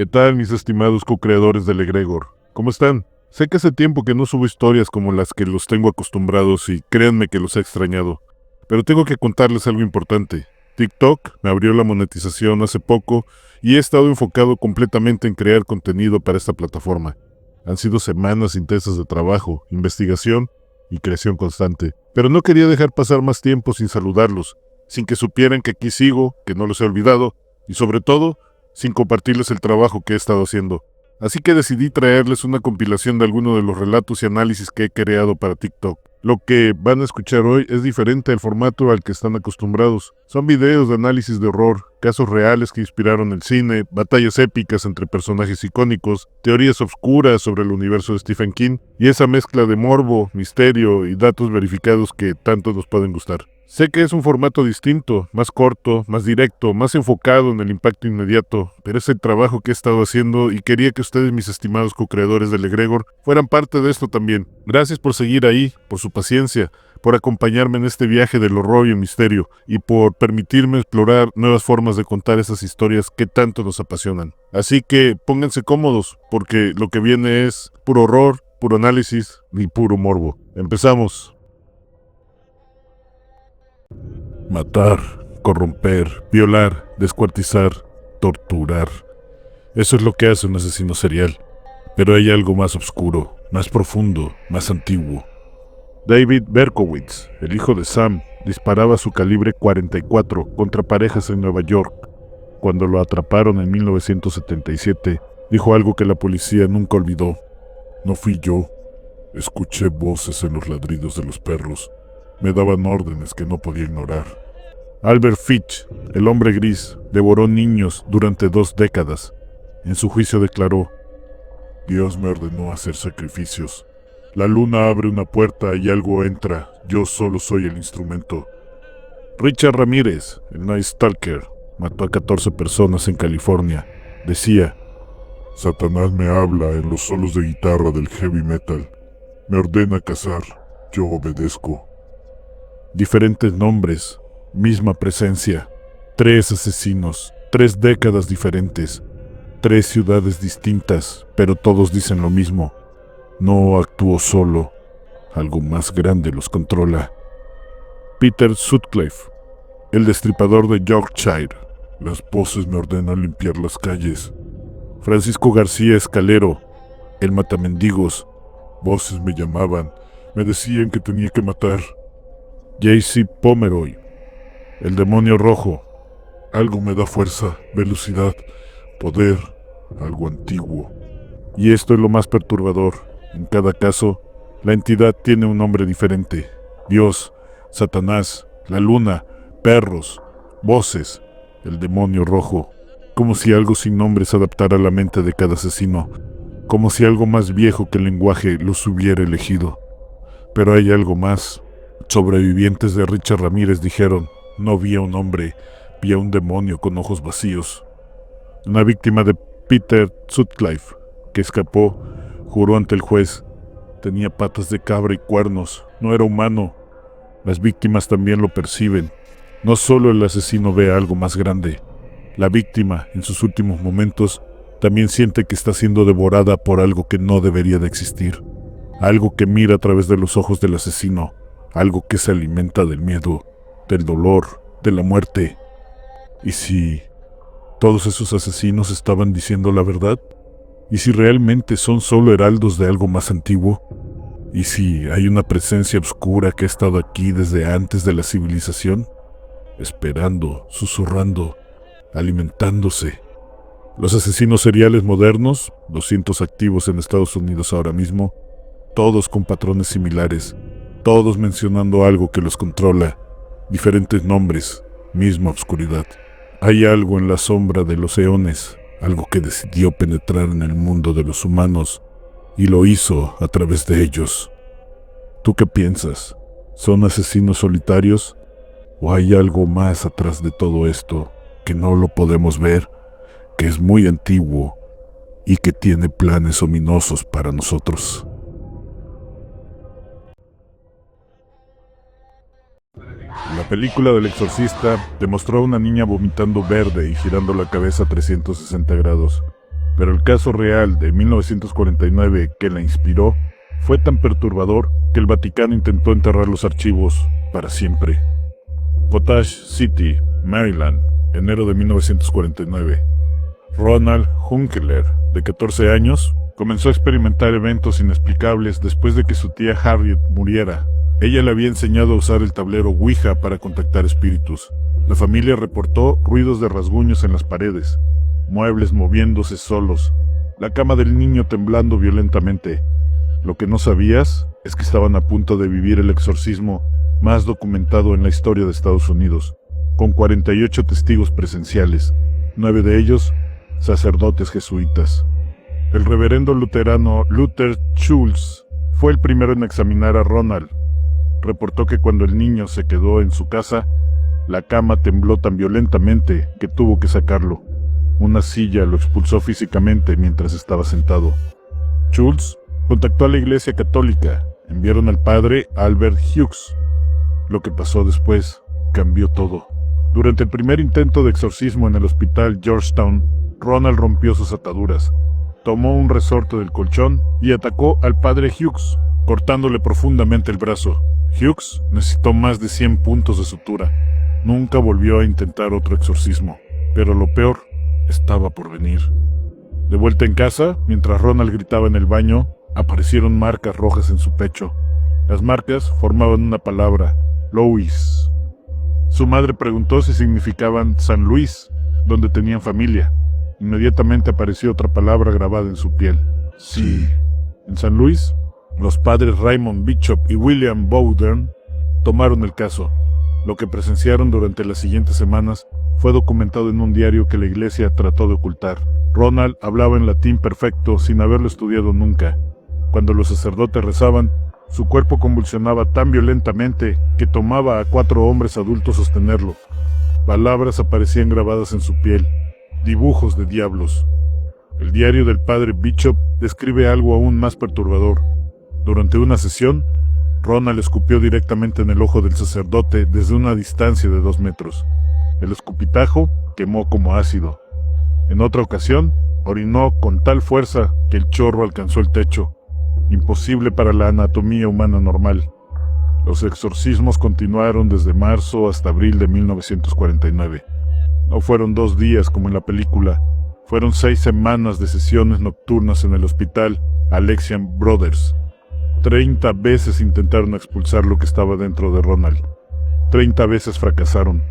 ¿Qué tal, mis estimados co-creadores del egregor? ¿Cómo están? Sé que hace tiempo que no subo historias como las que los tengo acostumbrados y créanme que los he extrañado. Pero tengo que contarles algo importante. TikTok me abrió la monetización hace poco y he estado enfocado completamente en crear contenido para esta plataforma. Han sido semanas intensas de trabajo, investigación y creación constante. Pero no quería dejar pasar más tiempo sin saludarlos, sin que supieran que aquí sigo, que no los he olvidado y sobre todo, sin compartirles el trabajo que he estado haciendo. Así que decidí traerles una compilación de algunos de los relatos y análisis que he creado para TikTok. Lo que van a escuchar hoy es diferente al formato al que están acostumbrados. Son videos de análisis de horror, casos reales que inspiraron el cine, batallas épicas entre personajes icónicos, teorías obscuras sobre el universo de Stephen King y esa mezcla de morbo, misterio y datos verificados que tanto nos pueden gustar. Sé que es un formato distinto, más corto, más directo, más enfocado en el impacto inmediato, pero es el trabajo que he estado haciendo y quería que ustedes, mis estimados co-creadores del egregor, fueran parte de esto también. Gracias por seguir ahí, por su paciencia, por acompañarme en este viaje del horror y el misterio, y por permitirme explorar nuevas formas de contar esas historias que tanto nos apasionan. Así que pónganse cómodos, porque lo que viene es puro horror, puro análisis y puro morbo. Empezamos. Matar, corromper, violar, descuartizar, torturar. Eso es lo que hace un asesino serial. Pero hay algo más oscuro, más profundo, más antiguo. David Berkowitz, el hijo de Sam, disparaba su calibre 44 contra parejas en Nueva York. Cuando lo atraparon en 1977, dijo algo que la policía nunca olvidó. No fui yo. Escuché voces en los ladridos de los perros. Me daban órdenes que no podía ignorar. Albert Fitch, el hombre gris, devoró niños durante 2 décadas. En su juicio declaró: Dios me ordenó hacer sacrificios. La luna abre una puerta y algo entra. Yo solo soy el instrumento. Richard Ramírez, el Night Stalker, mató a 14 personas en California. Decía: Satanás me habla en los solos de guitarra del heavy metal. Me ordena cazar. Yo obedezco. Diferentes nombres, misma presencia, 3 asesinos, 3 décadas diferentes, 3 ciudades distintas, pero todos dicen lo mismo. No actuó solo, algo más grande los controla. Peter Sutcliffe, el destripador de Yorkshire. Las voces me ordenan limpiar las calles. Francisco García Escalero, el matamendigos. Voces me llamaban, me decían que tenía que matar. J.C. Pomeroy, el demonio rojo. Algo me da fuerza, velocidad, poder, algo antiguo. Y esto es lo más perturbador. En cada caso, la entidad tiene un nombre diferente. Dios, Satanás, la luna, perros, voces, el demonio rojo. Como si algo sin nombre se adaptara a la mente de cada asesino. Como si algo más viejo que el lenguaje los hubiera elegido. Pero hay algo más. Sobrevivientes de Richard Ramírez dijeron: no vi a un hombre, vi a un demonio con ojos vacíos. Una víctima de Peter Sutcliffe, que escapó, juró ante el juez: tenía patas de cabra y cuernos, no era humano. Las víctimas también lo perciben. No solo el asesino ve algo más grande. La víctima, en sus últimos momentos, también siente que está siendo devorada por algo que no debería de existir. Algo que mira a través de los ojos del asesino. Algo que se alimenta del miedo, del dolor, de la muerte. ¿Y si todos esos asesinos estaban diciendo la verdad? ¿Y si realmente son solo heraldos de algo más antiguo? ¿Y si hay una presencia oscura que ha estado aquí desde antes de la civilización? Esperando, susurrando, alimentándose. Los asesinos seriales modernos, 200 activos en Estados Unidos ahora mismo, todos con patrones similares. Todos mencionando algo que los controla, diferentes nombres, misma oscuridad. Hay algo en la sombra de los eones, algo que decidió penetrar en el mundo de los humanos y lo hizo a través de ellos. ¿Tú qué piensas? ¿Son asesinos solitarios? ¿O hay algo más atrás de todo esto que no lo podemos ver, que es muy antiguo y que tiene planes ominosos para nosotros? La película del exorcista demostró a una niña vomitando verde y girando la cabeza a 360 grados. Pero el caso real de 1949 que la inspiró fue tan perturbador que el Vaticano intentó enterrar los archivos para siempre. Potage City, Maryland, enero de 1949. Ronald Hunkeler, de 14 años, comenzó a experimentar eventos inexplicables después de que su tía Harriet muriera. Ella le había enseñado a usar el tablero Ouija para contactar espíritus. La familia reportó ruidos de rasguños en las paredes, muebles moviéndose solos, la cama del niño temblando violentamente. Lo que no sabías es que estaban a punto de vivir el exorcismo más documentado en la historia de Estados Unidos, con 48 testigos presenciales, 9 de ellos sacerdotes jesuitas. El reverendo luterano Luther Schultz fue el primero en examinar a Ronald. Reportó que cuando el niño se quedó en su casa, la cama tembló tan violentamente que tuvo que sacarlo. Una silla lo expulsó físicamente mientras estaba sentado. Schultz contactó a la Iglesia Católica. Enviaron al padre Albert Hughes. Lo que pasó después cambió todo. Durante el primer intento de exorcismo en el hospital Georgetown, Ronald rompió sus ataduras, tomó un resorte del colchón y atacó al padre Hughes, cortándole profundamente el brazo. Hughes necesitó más de 100 puntos de sutura. Nunca volvió a intentar otro exorcismo, pero lo peor estaba por venir. De vuelta en casa, mientras Ronald gritaba en el baño, aparecieron marcas rojas en su pecho. Las marcas formaban una palabra, Louis. Su madre preguntó si significaban San Luis, donde tenían familia. Inmediatamente apareció otra palabra grabada en su piel. Sí. En San Luis, los padres Raymond Bishop y William Bowdern tomaron el caso. Lo que presenciaron durante las siguientes semanas fue documentado en un diario que la iglesia trató de ocultar. Ronald hablaba en latín perfecto sin haberlo estudiado nunca. Cuando los sacerdotes rezaban, su cuerpo convulsionaba tan violentamente que tomaba a 4 hombres adultos sostenerlo. Palabras aparecían grabadas en su piel, dibujos de diablos. El diario del padre Bishop describe algo aún más perturbador. Durante una sesión, Ronald escupió directamente en el ojo del sacerdote desde una distancia de 2 metros. El escupitajo quemó como ácido. En otra ocasión, orinó con tal fuerza que el chorro alcanzó el techo. Imposible para la anatomía humana normal. Los exorcismos continuaron desde marzo hasta abril de 1949. No fueron 2 días como en la película, fueron 6 semanas de sesiones nocturnas en el hospital Alexian Brothers. 30 veces intentaron expulsar lo que estaba dentro de Ronald. 30 veces fracasaron.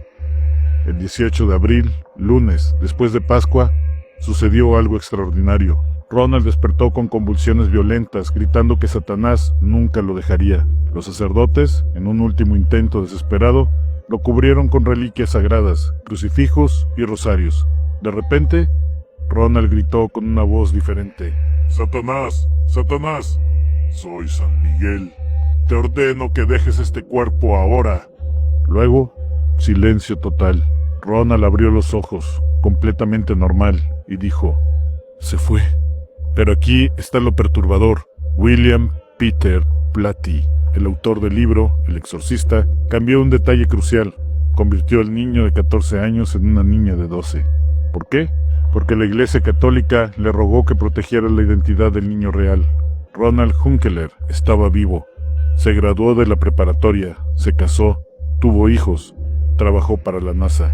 El 18 de abril, lunes, después de Pascua, sucedió algo extraordinario. Ronald despertó con convulsiones violentas, gritando que Satanás nunca lo dejaría. Los sacerdotes, en un último intento desesperado, lo cubrieron con reliquias sagradas, crucifijos y rosarios. De repente, Ronald gritó con una voz diferente. «¡Satanás! ¡Satanás! Soy San Miguel. Te ordeno que dejes este cuerpo ahora». Luego, silencio total. Ronald abrió los ojos, completamente normal, y dijo, «Se fue». Pero aquí está lo perturbador. William Peter Blatty, el autor del libro El Exorcista, cambió un detalle crucial. Convirtió al niño de 14 años en una niña de 12. ¿Por qué? Porque la Iglesia Católica le rogó que protegiera la identidad del niño real. Ronald Hunkeler estaba vivo. Se graduó de la preparatoria, se casó, tuvo hijos, trabajó para la NASA.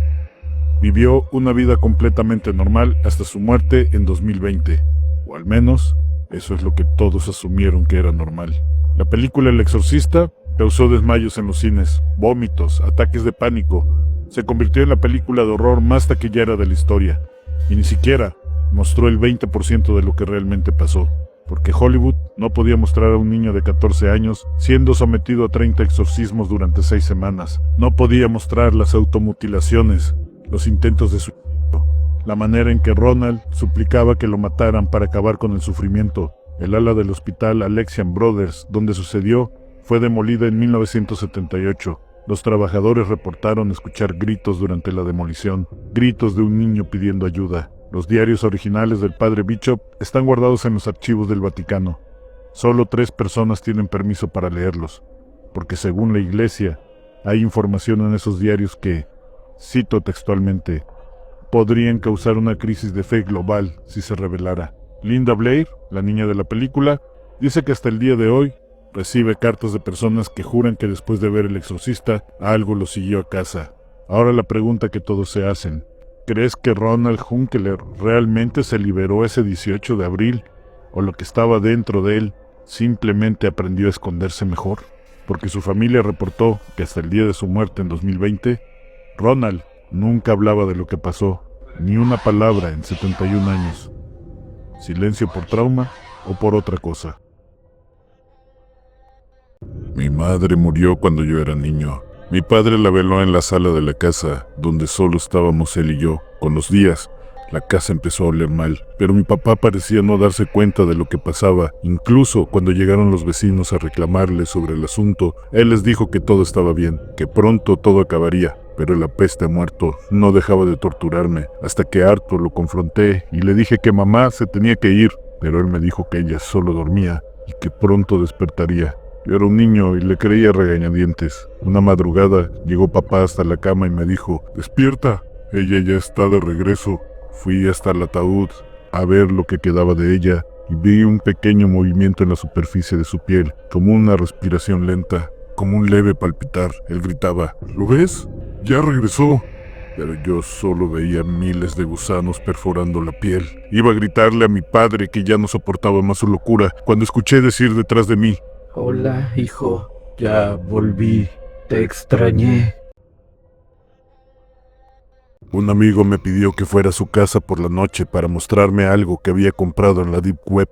Vivió una vida completamente normal hasta su muerte en 2020. O al menos, eso es lo que todos asumieron que era normal. La película El Exorcista causó desmayos en los cines, vómitos, ataques de pánico. Se convirtió en la película de horror más taquillera de la historia. Y ni siquiera mostró el 20% de lo que realmente pasó. Porque Hollywood no podía mostrar a un niño de 14 años siendo sometido a 30 exorcismos durante 6 semanas. No podía mostrar las automutilaciones, los intentos de suicidio, la manera en que Ronald suplicaba que lo mataran para acabar con el sufrimiento. El ala del hospital Alexian Brothers, donde sucedió, fue demolida en 1978. Los trabajadores reportaron escuchar gritos durante la demolición, gritos de un niño pidiendo ayuda. Los diarios originales del padre Bishop están guardados en los archivos del Vaticano. Solo 3 personas tienen permiso para leerlos, porque según la Iglesia, hay información en esos diarios que, cito textualmente, podrían causar una crisis de fe global si se revelara. Linda Blair, la niña de la película, dice que hasta el día de hoy recibe cartas de personas que juran que después de ver El Exorcista algo lo siguió a casa. Ahora la pregunta que todos se hacen: ¿crees que Ronald Hunkeler realmente se liberó ese 18 de abril? ¿O lo que estaba dentro de él simplemente aprendió a esconderse mejor? Porque su familia reportó que hasta el día de su muerte en 2020, Ronald nunca hablaba de lo que pasó, ni una palabra en 71 años. ¿Silencio por trauma o por otra cosa? Mi madre murió cuando yo era niño. Mi padre la veló en la sala de la casa, donde solo estábamos él y yo. Con los días, la casa empezó a oler mal, pero mi papá parecía no darse cuenta de lo que pasaba. Incluso cuando llegaron los vecinos a reclamarle sobre el asunto, él les dijo que todo estaba bien, que pronto todo acabaría. Pero el apeste a muerto no dejaba de torturarme, hasta que harto lo confronté y le dije que mamá se tenía que ir, pero él me dijo que ella solo dormía y que pronto despertaría. Yo era un niño y le creía a regañadientes. Una madrugada llegó papá hasta la cama y me dijo: «Despierta, ella ya está de regreso». Fui hasta el ataúd a ver lo que quedaba de ella y vi un pequeño movimiento en la superficie de su piel, como una respiración lenta, como un leve palpitar. Él gritaba: «¿Lo ves? ¡Ya regresó!». Pero yo solo veía miles de gusanos perforando la piel. Iba a gritarle a mi padre que ya no soportaba más su locura, cuando escuché decir detrás de mí: «Hola, hijo, ya volví, te extrañé». Un amigo me pidió que fuera a su casa por la noche para mostrarme algo que había comprado en la Deep Web.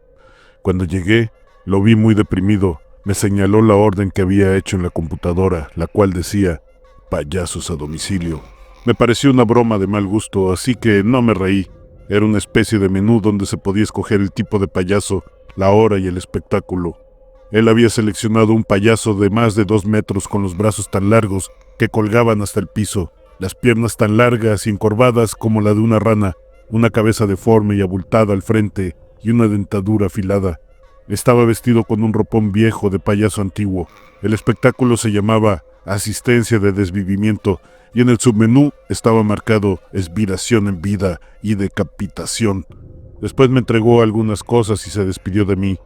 Cuando llegué, lo vi muy deprimido. Me señaló la orden que había hecho en la computadora, la cual decía: «payasos a domicilio». Me pareció una broma de mal gusto, así que no me reí. Era una especie de menú donde se podía escoger el tipo de payaso, la hora y el espectáculo. Él había seleccionado un payaso de más de 2 metros con los brazos tan largos que colgaban hasta el piso, las piernas tan largas y encorvadas como la de una rana, una cabeza deforme y abultada al frente y una dentadura afilada. Estaba vestido con un ropón viejo de payaso antiguo. El espectáculo se llamaba Asistencia de Desvivimiento y en el submenú estaba marcado Esviración en vida y Decapitación. Después me entregó algunas cosas y se despidió de mí,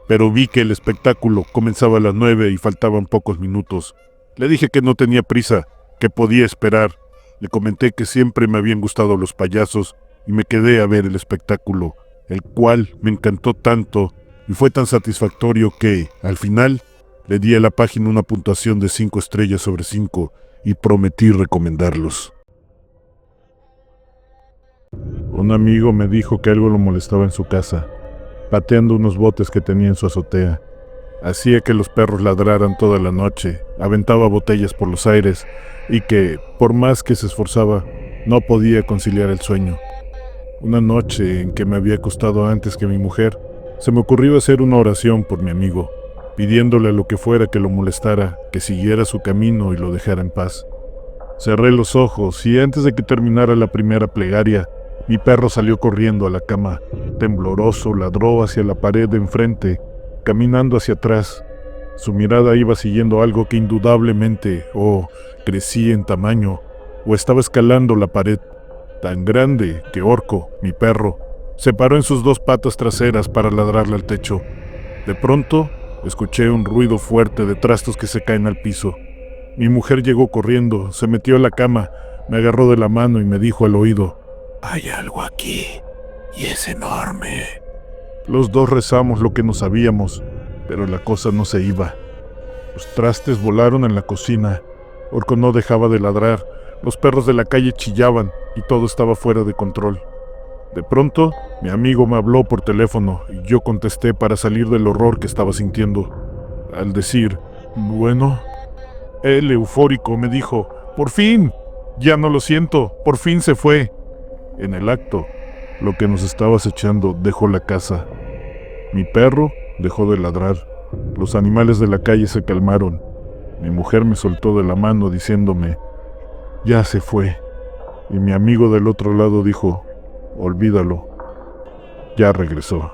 pero vi que el espectáculo comenzaba a las 9 y faltaban pocos minutos. Le dije que no tenía prisa, que podía esperar. Le comenté que siempre me habían gustado los payasos y me quedé a ver el espectáculo, el cual me encantó tanto y fue tan satisfactorio que, al final, le di a la página una puntuación de 5 estrellas sobre 5 y prometí recomendarlos. Un amigo me dijo que algo lo molestaba en su casa, pateando unos botes que tenía en su azotea. Hacía que los perros ladraran toda la noche, aventaba botellas por los aires y que, por más que se esforzaba, no podía conciliar el sueño. Una noche en que me había acostado antes que mi mujer, se me ocurrió hacer una oración por mi amigo, pidiéndole a lo que fuera que lo molestara, que siguiera su camino y lo dejara en paz. Cerré los ojos y antes de que terminara la primera plegaria, mi perro salió corriendo a la cama. Tembloroso ladró hacia la pared de enfrente, caminando hacia atrás. Su mirada iba siguiendo algo que indudablemente crecía en tamaño o estaba escalando la pared, tan grande que Orco, mi perro, se paró en sus 2 patas traseras para ladrarle al techo. De pronto, escuché un ruido fuerte de trastos que se caen al piso. Mi mujer llegó corriendo, se metió a la cama, me agarró de la mano y me dijo al oído: «Hay algo aquí, y es enorme». Los dos rezamos lo que no sabíamos, pero la cosa no se iba. Los trastes volaron en la cocina. Orco no dejaba de ladrar, los perros de la calle chillaban y todo estaba fuera de control. De pronto, mi amigo me habló por teléfono y yo contesté para salir del horror que estaba sintiendo. Al decir: «Bueno», él, eufórico, me dijo: «¡Por fin! Ya no lo siento, por fin se fue». En el acto, lo que nos estaba acechando dejó la casa. Mi perro dejó de ladrar. Los animales de la calle se calmaron. Mi mujer me soltó de la mano diciéndome: «Ya se fue». Y mi amigo del otro lado dijo: «Olvídalo, ya regresó».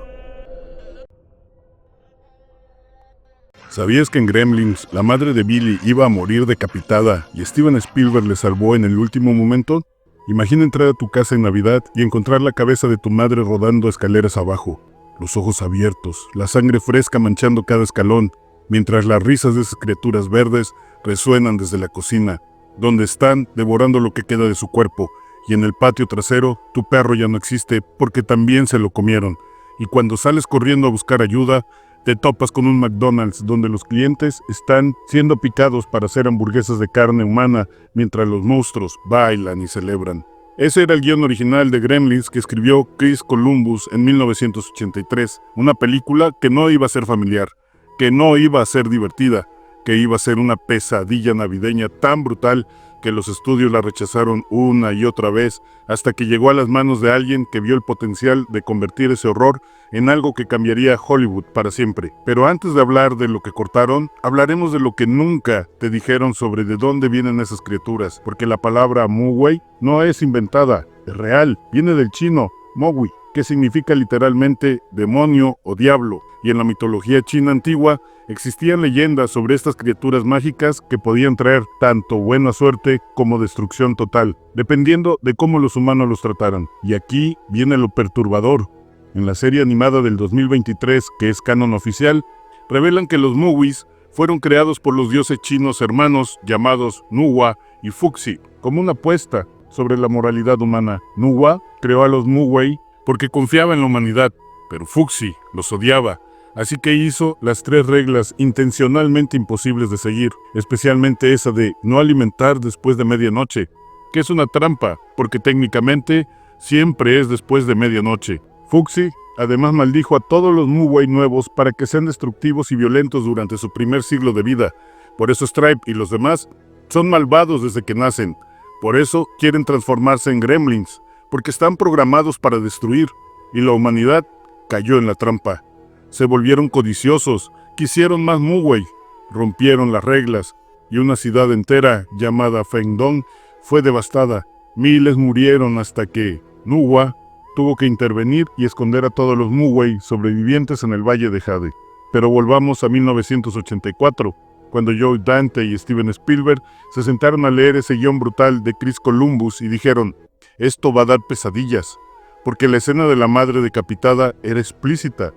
¿Sabías que en Gremlins la madre de Billy iba a morir decapitada y Steven Spielberg le salvó en el último momento? Imagina entrar a tu casa en Navidad y encontrar la cabeza de tu madre rodando escaleras abajo, los ojos abiertos, la sangre fresca manchando cada escalón, mientras las risas de esas criaturas verdes resuenan desde la cocina, donde están devorando lo que queda de su cuerpo, y en el patio trasero tu perro ya no existe porque también se lo comieron, y cuando sales corriendo a buscar ayuda, te topas con un McDonald's donde los clientes están siendo picados para hacer hamburguesas de carne humana mientras los monstruos bailan y celebran. Ese era el guión original de Gremlins que escribió Chris Columbus en 1983, una película que no iba a ser familiar, que no iba a ser divertida, que iba a ser una pesadilla navideña tan brutal que los estudios la rechazaron una y otra vez hasta que llegó a las manos de alguien que vio el potencial de convertir ese horror en algo que cambiaría Hollywood para siempre. Pero antes de hablar de lo que cortaron, hablaremos de lo que nunca te dijeron sobre de dónde vienen esas criaturas, porque la palabra Mogwai no es inventada, es real, viene del chino Mogwi, que significa literalmente demonio o diablo, y en la mitología china antigua existían leyendas sobre estas criaturas mágicas que podían traer tanto buena suerte como destrucción total, dependiendo de cómo los humanos los trataran. Y aquí viene lo perturbador. En la serie animada del 2023, que es canon oficial, revelan que los Mogwis fueron creados por los dioses chinos hermanos llamados Nuwa y Fuxi, como una apuesta sobre la moralidad humana. Nuwa creó a los Mogwai porque confiaba en la humanidad, pero Fuxi los odiaba. Así que hizo las 3 reglas intencionalmente imposibles de seguir, especialmente esa de no alimentar después de medianoche, que es una trampa, porque técnicamente siempre es después de medianoche. Fuxi además maldijo a todos los Mogwai nuevos para que sean destructivos y violentos durante su primer siglo de vida. Por eso Stripe y los demás son malvados desde que nacen. Por eso quieren transformarse en gremlins, porque están programados para destruir, y la humanidad cayó en la trampa. Se volvieron codiciosos, quisieron más Mogwai, rompieron las reglas, y una ciudad entera llamada Fengdong fue devastada. Miles murieron hasta que Nuwa tuvo que intervenir y esconder a todos los Mogwai sobrevivientes en el Valle de Jade. Pero volvamos a 1984, cuando Joe Dante y Steven Spielberg se sentaron a leer ese guión brutal de Chris Columbus y dijeron: esto va a dar pesadillas, porque la escena de la madre decapitada era explícita.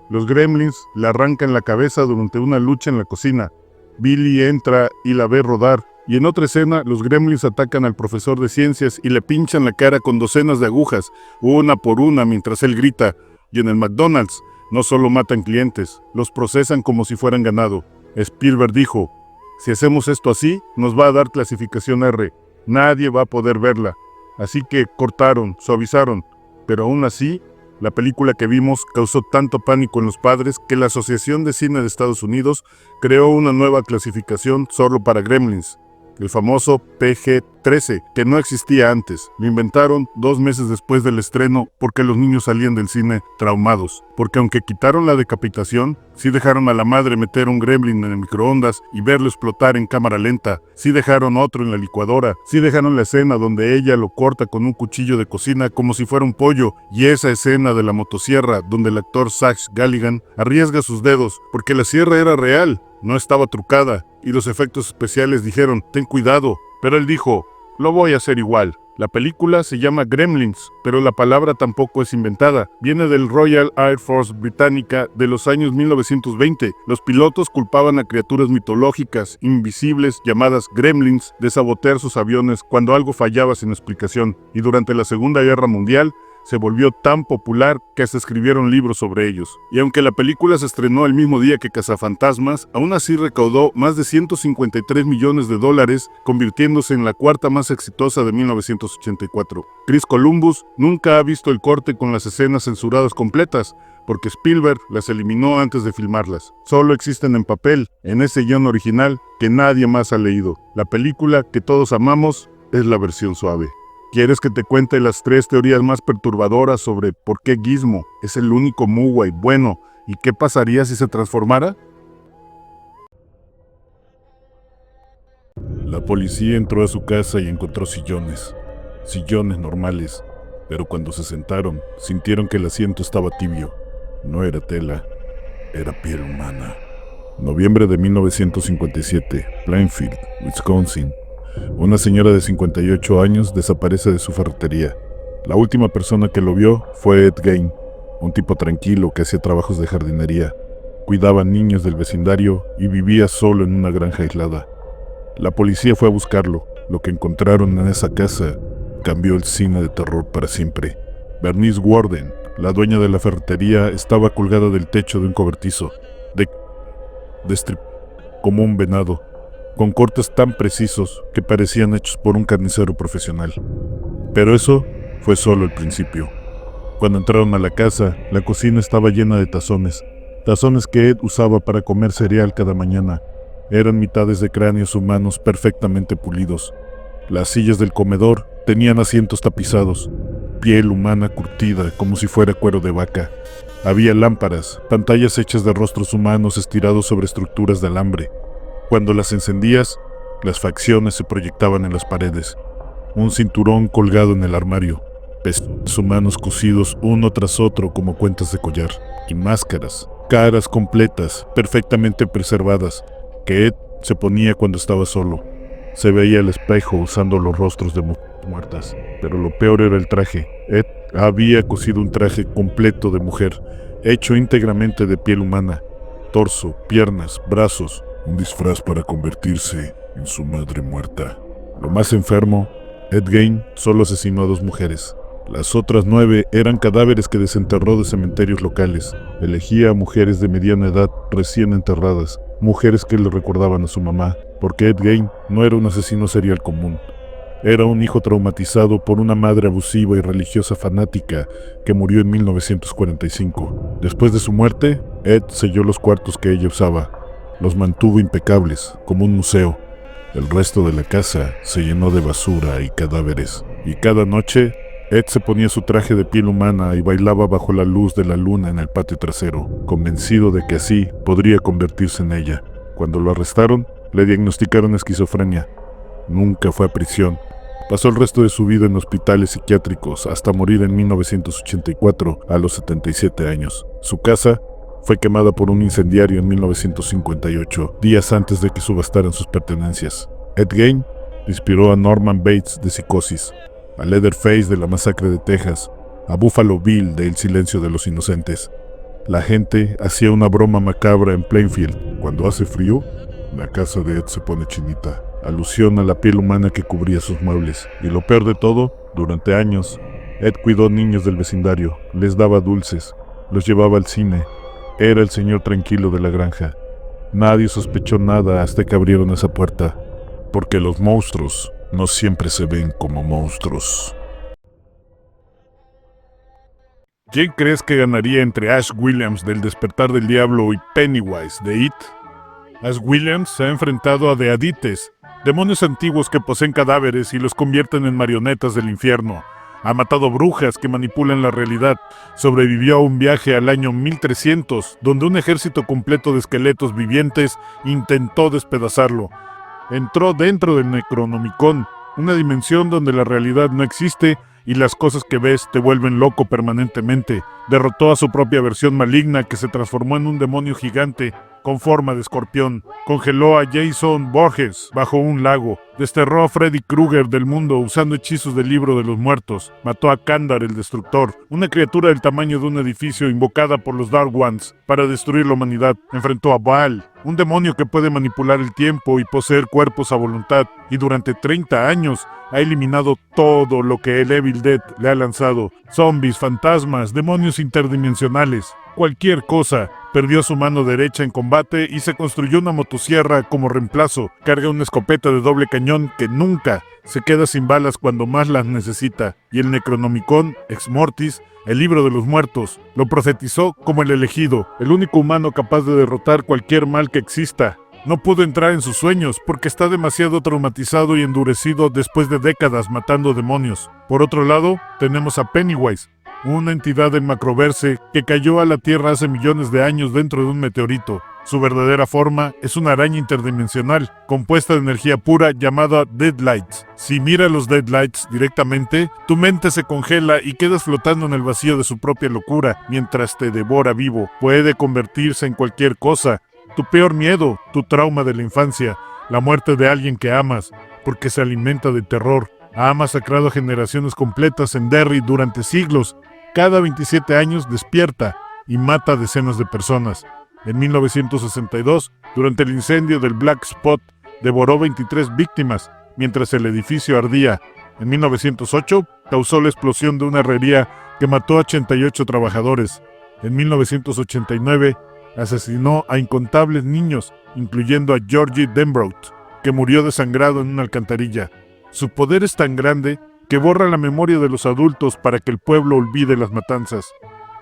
Los gremlins le arrancan la cabeza durante una lucha en la cocina. Billy entra y la ve rodar. Y en otra escena, los gremlins atacan al profesor de ciencias y le pinchan la cara con docenas de agujas, una por una, mientras él grita. Y en el McDonald's, no solo matan clientes, los procesan como si fueran ganado. Spielberg dijo: si hacemos esto así, nos va a dar clasificación R. Nadie va a poder verla. Así que cortaron, suavizaron. Pero aún así, la película que vimos causó tanto pánico en los padres que la Asociación de Cine de Estados Unidos creó una nueva clasificación solo para gremlins, el famoso PG-13, que no existía antes. Lo inventaron 2 meses después del estreno porque los niños salían del cine traumados. Porque aunque quitaron la decapitación, sí dejaron a la madre meter un gremlin en el microondas y verlo explotar en cámara lenta. Sí dejaron otro en la licuadora. Sí dejaron la escena donde ella lo corta con un cuchillo de cocina como si fuera un pollo. Y esa escena de la motosierra donde el actor Zach Galligan arriesga sus dedos porque la sierra era real, no estaba trucada. Y los efectos especiales dijeron: ten cuidado. Pero él dijo: lo voy a hacer igual. La película se llama Gremlins, pero la palabra tampoco es inventada. Viene del Royal Air Force británica de los años 1920. Los pilotos culpaban a criaturas mitológicas, invisibles, llamadas gremlins, de sabotear sus aviones cuando algo fallaba sin explicación. Y durante la Segunda Guerra Mundial, se volvió tan popular que hasta escribieron libros sobre ellos. Y aunque la película se estrenó el mismo día que Cazafantasmas, aún así recaudó más de $153 millones, convirtiéndose en la 4ª más exitosa de 1984. Chris Columbus nunca ha visto el corte con las escenas censuradas completas, porque Spielberg las eliminó antes de filmarlas. Solo existen en papel, en ese guión original que nadie más ha leído. La película que todos amamos es la versión suave. ¿Quieres que te cuente las 3 teorías más perturbadoras sobre por qué Gizmo es el único Mogwai bueno y qué pasaría si se transformara? La policía entró a su casa y encontró sillones normales, pero cuando se sentaron, sintieron que el asiento estaba tibio. No era tela, era piel humana. Noviembre de 1957, Plainfield, Wisconsin. Una señora de 58 años desaparece de su ferretería. La última persona que lo vio fue Ed Gein, un tipo tranquilo que hacía trabajos de jardinería, cuidaba niños del vecindario y vivía solo en una granja aislada. La policía fue a buscarlo. Lo que encontraron en esa casa cambió el cine de terror para siempre. Bernice Warden, la dueña de la ferretería, estaba colgada del techo de un cobertizo, destripada como un venado, con cortes tan precisos que parecían hechos por un carnicero profesional. Pero eso fue solo el principio. Cuando entraron a la casa, la cocina estaba llena de tazones que Ed usaba para comer cereal cada mañana. Eran mitades de cráneos humanos perfectamente pulidos. Las sillas del comedor tenían asientos tapizados, piel humana curtida como si fuera cuero de vaca. Había lámparas, pantallas hechas de rostros humanos estirados sobre estructuras de alambre. Cuando las encendías, las facciones se proyectaban en las paredes. Un cinturón colgado en el armario, pezones humanos cosidos uno tras otro como cuentas de collar, y máscaras, caras completas, perfectamente preservadas, que Ed se ponía cuando estaba solo. Se veía al espejo usando los rostros de mujeres muertas, pero lo peor era el traje. Ed había cosido un traje completo de mujer, hecho íntegramente de piel humana, torso, piernas, brazos, un disfraz para convertirse en su madre muerta. Lo más enfermo, Ed Gein solo asesinó a 2 mujeres. Las otras 9 eran cadáveres que desenterró de cementerios locales. Elegía a mujeres de mediana edad recién enterradas, mujeres que le recordaban a su mamá, porque Ed Gein no era un asesino serial común. Era un hijo traumatizado por una madre abusiva y religiosa fanática que murió en 1945. Después de su muerte, Ed selló los cuartos que ella usaba. Los mantuvo impecables, como un museo. El resto de la casa se llenó de basura y cadáveres. Y cada noche, Ed se ponía su traje de piel humana y bailaba bajo la luz de la luna en el patio trasero, convencido de que así podría convertirse en ella. Cuando lo arrestaron, le diagnosticaron esquizofrenia. Nunca fue a prisión. Pasó el resto de su vida en hospitales psiquiátricos hasta morir en 1984 a los 77 años. Su casa fue quemada por un incendiario en 1958, días antes de que subastaran sus pertenencias. Ed Gein inspiró a Norman Bates de Psicosis, a Leatherface de La Masacre de Texas, a Buffalo Bill de El Silencio de los Inocentes. La gente hacía una broma macabra en Plainfield. Cuando hace frío, la casa de Ed se pone chinita. Alusión a la piel humana que cubría sus muebles. Y lo peor de todo, durante años, Ed cuidó niños del vecindario, les daba dulces, los llevaba al cine. Era el señor tranquilo de la granja. Nadie sospechó nada hasta que abrieron esa puerta, porque los monstruos no siempre se ven como monstruos. ¿Quién crees que ganaría entre Ash Williams del Despertar del Diablo y Pennywise de It? Ash Williams se ha enfrentado a Deadites, demonios antiguos que poseen cadáveres y los convierten en marionetas del infierno. Ha matado brujas que manipulan la realidad. Sobrevivió a un viaje al año 1300, donde un ejército completo de esqueletos vivientes intentó despedazarlo. Entró dentro del Necronomicon, una dimensión donde la realidad no existe y las cosas que ves te vuelven loco permanentemente. Derrotó a su propia versión maligna que se transformó en un demonio gigante con forma de escorpión. Congeló a Jason Voorhees bajo un lago. Desterró a Freddy Krueger del mundo usando hechizos del libro de los muertos. Mató a Kandar el Destructor, una criatura del tamaño de un edificio invocada por los Dark Ones para destruir la humanidad. Enfrentó a Baal, un demonio que puede manipular el tiempo y poseer cuerpos a voluntad. Y durante 30 años ha eliminado todo lo que el Evil Dead le ha lanzado. Zombies, fantasmas, demonios interdimensionales, cualquier cosa. Perdió su mano derecha en combate y se construyó una motosierra como reemplazo. Carga una escopeta de doble cañón que nunca se queda sin balas cuando más las necesita. Y el Necronomicon, Ex Mortis, el libro de los muertos, lo profetizó como el elegido, el único humano capaz de derrotar cualquier mal que exista. No pudo entrar en sus sueños porque está demasiado traumatizado y endurecido después de décadas matando demonios. Por otro lado, tenemos a Pennywise, una entidad del Macroverse que cayó a la Tierra hace millones de años dentro de un meteorito. Su verdadera forma es una araña interdimensional, compuesta de energía pura llamada Deadlights. Si miras los Deadlights directamente, tu mente se congela y quedas flotando en el vacío de su propia locura mientras te devora vivo. Puede convertirse en cualquier cosa. Tu peor miedo, tu trauma de la infancia, la muerte de alguien que amas, porque se alimenta de terror. Ha masacrado a generaciones completas en Derry durante siglos. Cada 27 años despierta y mata a decenas de personas. En 1962, durante el incendio del Black Spot, devoró 23 víctimas mientras el edificio ardía. En 1908, causó la explosión de una herrería que mató a 88 trabajadores. En 1989, asesinó a incontables niños, incluyendo a Georgie Denbrough, que murió desangrado en una alcantarilla. Su poder es tan grande que borra la memoria de los adultos para que el pueblo olvide las matanzas.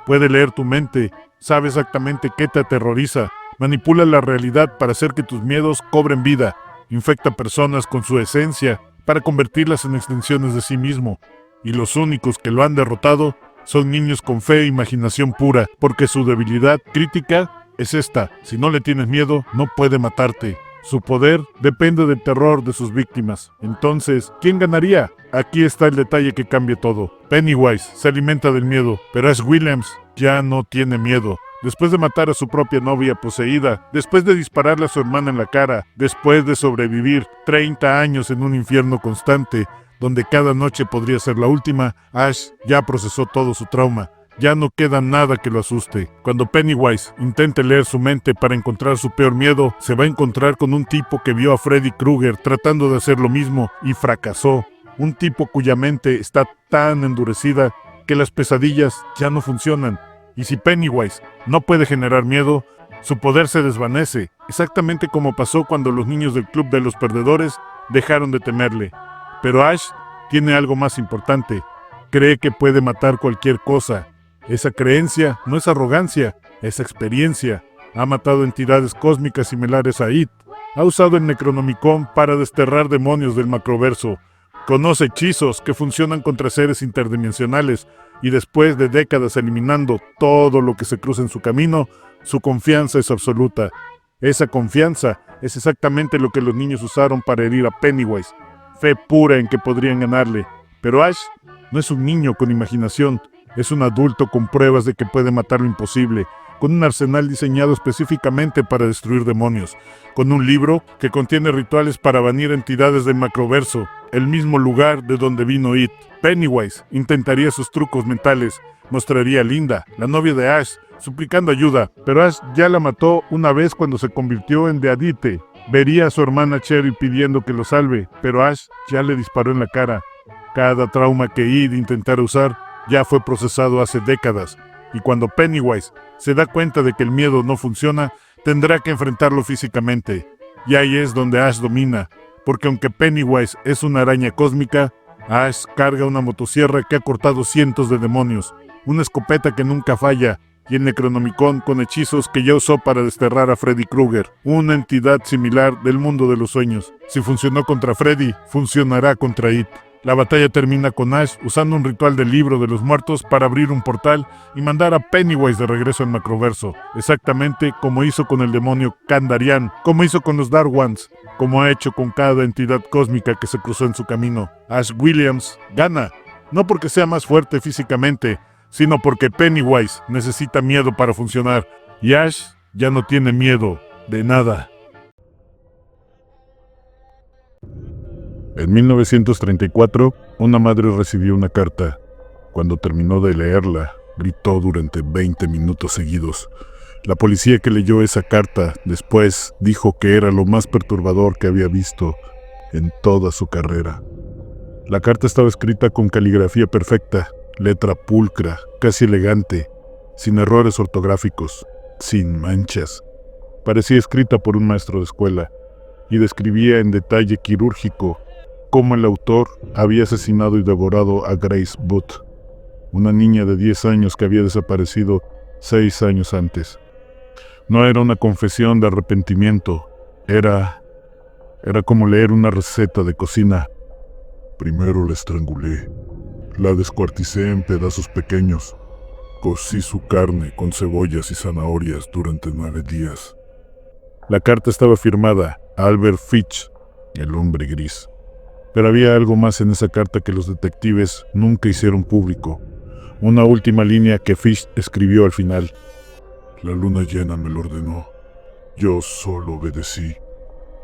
Puede leer tu mente, sabe exactamente qué te aterroriza, manipula la realidad para hacer que tus miedos cobren vida, infecta personas con su esencia para convertirlas en extensiones de sí mismo. Y los únicos que lo han derrotado son niños con fe e imaginación pura, porque su debilidad crítica es esta: si no le tienes miedo, no puede matarte. Su poder depende del terror de sus víctimas. Entonces, ¿quién ganaría? Aquí está el detalle que cambia todo. Pennywise se alimenta del miedo, pero Ash Williams ya no tiene miedo. Después de matar a su propia novia poseída, después de dispararle a su hermana en la cara, después de sobrevivir 30 años en un infierno constante, donde cada noche podría ser la última, Ash ya procesó todo su trauma. Ya no queda nada que lo asuste. Cuando Pennywise intente leer su mente para encontrar su peor miedo, se va a encontrar con un tipo que vio a Freddy Krueger tratando de hacer lo mismo y fracasó. Un tipo cuya mente está tan endurecida que las pesadillas ya no funcionan. Y si Pennywise no puede generar miedo, su poder se desvanece, exactamente como pasó cuando los niños del Club de los Perdedores dejaron de temerle. Pero Ash tiene algo más importante. Cree que puede matar cualquier cosa. Esa creencia no es arrogancia, es experiencia. Ha matado entidades cósmicas similares a It. Ha usado el Necronomicon para desterrar demonios del macroverso. Conoce hechizos que funcionan contra seres interdimensionales. Y después de décadas eliminando todo lo que se cruza en su camino, su confianza es absoluta. Esa confianza es exactamente lo que los niños usaron para herir a Pennywise. Fe pura en que podrían ganarle. Pero Ash no es un niño con imaginación. Es un adulto con pruebas de que puede matar lo imposible, con un arsenal diseñado específicamente para destruir demonios, con un libro que contiene rituales para banir entidades del macroverso, el mismo lugar de donde vino It. Pennywise intentaría sus trucos mentales, mostraría a Linda, la novia de Ash, suplicando ayuda, pero Ash ya la mató una vez cuando se convirtió en Deadite. Vería a su hermana Cherry pidiendo que lo salve, pero Ash ya le disparó en la cara. Cada trauma que It intentara usar ya fue procesado hace décadas, y cuando Pennywise se da cuenta de que el miedo no funciona, tendrá que enfrentarlo físicamente. Y ahí es donde Ash domina, porque aunque Pennywise es una araña cósmica, Ash carga una motosierra que ha cortado cientos de demonios, una escopeta que nunca falla, y el Necronomicon con hechizos que ya usó para desterrar a Freddy Krueger, una entidad similar del mundo de los sueños. Si funcionó contra Freddy, funcionará contra It. La batalla termina con Ash usando un ritual del libro de los muertos para abrir un portal y mandar a Pennywise de regreso al macroverso, exactamente como hizo con el demonio Kandarian, como hizo con los Dark Ones, como ha hecho con cada entidad cósmica que se cruzó en su camino. Ash Williams gana, no porque sea más fuerte físicamente, sino porque Pennywise necesita miedo para funcionar, y Ash ya no tiene miedo de nada. En 1934, una madre recibió una carta. Cuando terminó de leerla, gritó durante 20 minutos seguidos. La policía que leyó esa carta después dijo que era lo más perturbador que había visto en toda su carrera. La carta estaba escrita con caligrafía perfecta, letra pulcra, casi elegante, sin errores ortográficos, sin manchas. Parecía escrita por un maestro de escuela y describía en detalle quirúrgico cómo el autor había asesinado y devorado a Grace Booth, una niña de 10 años que había desaparecido 6 años antes. No era una confesión de arrepentimiento, era como leer una receta de cocina. Primero la estrangulé, la descuarticé en pedazos pequeños, cocí su carne con cebollas y zanahorias durante 9 días. La carta estaba firmada Albert Fitch, el hombre gris. Pero había algo más en esa carta que los detectives nunca hicieron público. Una última línea que Fish escribió al final. La luna llena me lo ordenó. Yo solo obedecí.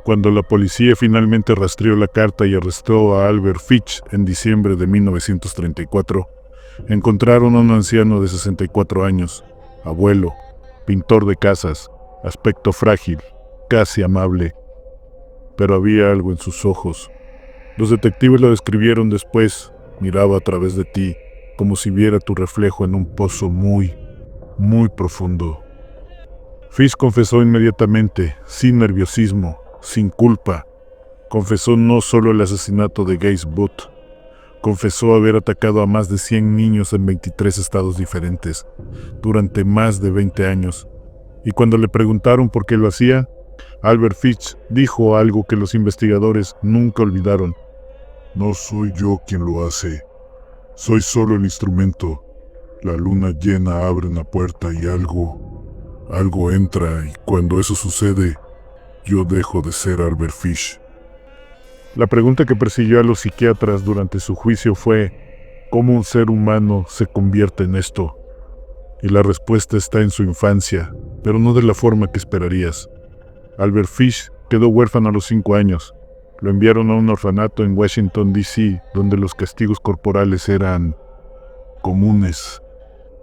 Cuando la policía finalmente rastreó la carta y arrestó a Albert Fish en diciembre de 1934, encontraron a un anciano de 64 años, abuelo, pintor de casas, aspecto frágil, casi amable. Pero había algo en sus ojos. Los detectives lo describieron después. Miraba a través de ti, como si viera tu reflejo en un pozo muy, muy profundo. Fish confesó inmediatamente, sin nerviosismo, sin culpa. Confesó no solo el asesinato de Gaze Booth, confesó haber atacado a más de 100 niños en 23 estados diferentes, durante más de 20 años. Y cuando le preguntaron por qué lo hacía, Albert Fish dijo algo que los investigadores nunca olvidaron. No soy yo quien lo hace. Soy solo el instrumento. La luna llena abre una puerta y algo entra, y cuando eso sucede, yo dejo de ser Albert Fish. La pregunta que persiguió a los psiquiatras durante su juicio fue: ¿cómo un ser humano se convierte en esto? Y la respuesta está en su infancia, pero no de la forma que esperarías. Albert Fish quedó huérfano a los 5 años. Lo enviaron a un orfanato en Washington, D.C., donde los castigos corporales eran comunes,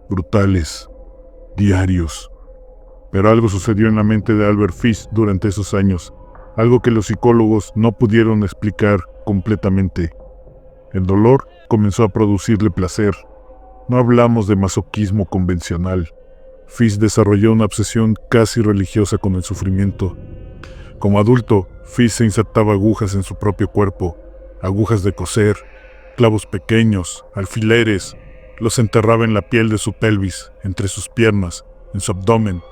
brutales, diarios. Pero algo sucedió en la mente de Albert Fish durante esos años, algo que los psicólogos no pudieron explicar completamente. El dolor comenzó a producirle placer. No hablamos de masoquismo convencional. Fish desarrolló una obsesión casi religiosa con el sufrimiento. Como adulto, Fish se insertaba agujas en su propio cuerpo, agujas de coser, clavos pequeños, alfileres. Los enterraba en la piel de su pelvis, entre sus piernas, en su abdomen.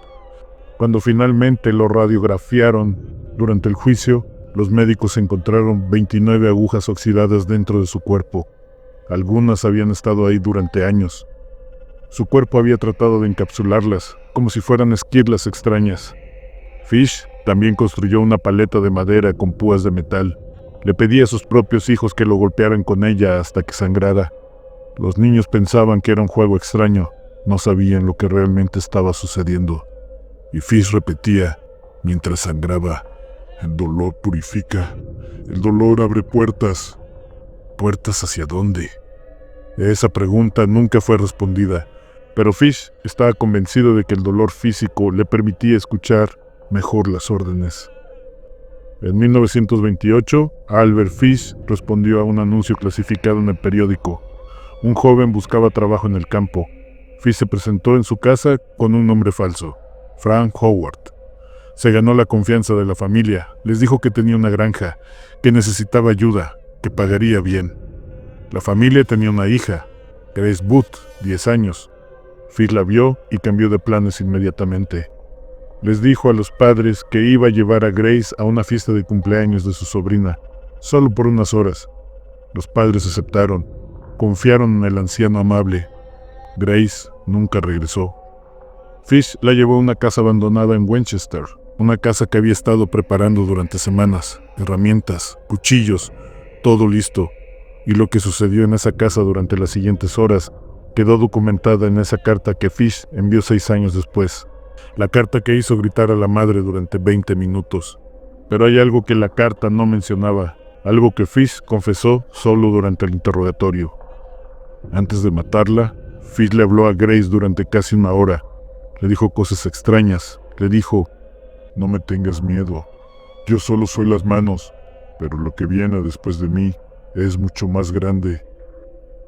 Cuando finalmente lo radiografiaron durante el juicio, los médicos encontraron 29 agujas oxidadas dentro de su cuerpo. Algunas habían estado ahí durante años. Su cuerpo había tratado de encapsularlas, como si fueran esquirlas extrañas. Fish también construyó una paleta de madera con púas de metal. Le pedía a sus propios hijos que lo golpearan con ella hasta que sangrara. Los niños pensaban que era un juego extraño, no sabían lo que realmente estaba sucediendo. Y Fish repetía, mientras sangraba: el dolor purifica, el dolor abre puertas. ¿Puertas hacia dónde? Esa pregunta nunca fue respondida, pero Fish estaba convencido de que el dolor físico le permitía escuchar mejor las órdenes. En 1928, Albert Fish respondió a un anuncio clasificado en el periódico. Un joven buscaba trabajo en el campo. Fish se presentó en su casa con un nombre falso, Frank Howard. Se ganó la confianza de la familia. Les dijo que tenía una granja, que necesitaba ayuda, que pagaría bien. La familia tenía una hija, Grace Booth, 10 años. Fish la vio y cambió de planes inmediatamente. Les dijo a los padres que iba a llevar a Grace a una fiesta de cumpleaños de su sobrina, solo por unas horas. Los padres aceptaron, confiaron en el anciano amable. Grace nunca regresó. Fish la llevó a una casa abandonada en Winchester, una casa que había estado preparando durante semanas, herramientas, cuchillos, todo listo. Y lo que sucedió en esa casa durante las siguientes horas quedó documentada en esa carta que Fish envió 6 años después. La carta que hizo gritar a la madre durante 20 minutos. Pero hay algo que la carta no mencionaba, algo que Fish confesó solo durante el interrogatorio. Antes de matarla, Fish le habló a Grace durante casi 1 hora. Le dijo cosas extrañas. Le dijo: no me tengas miedo. Yo solo soy las manos, pero lo que viene después de mí es mucho más grande.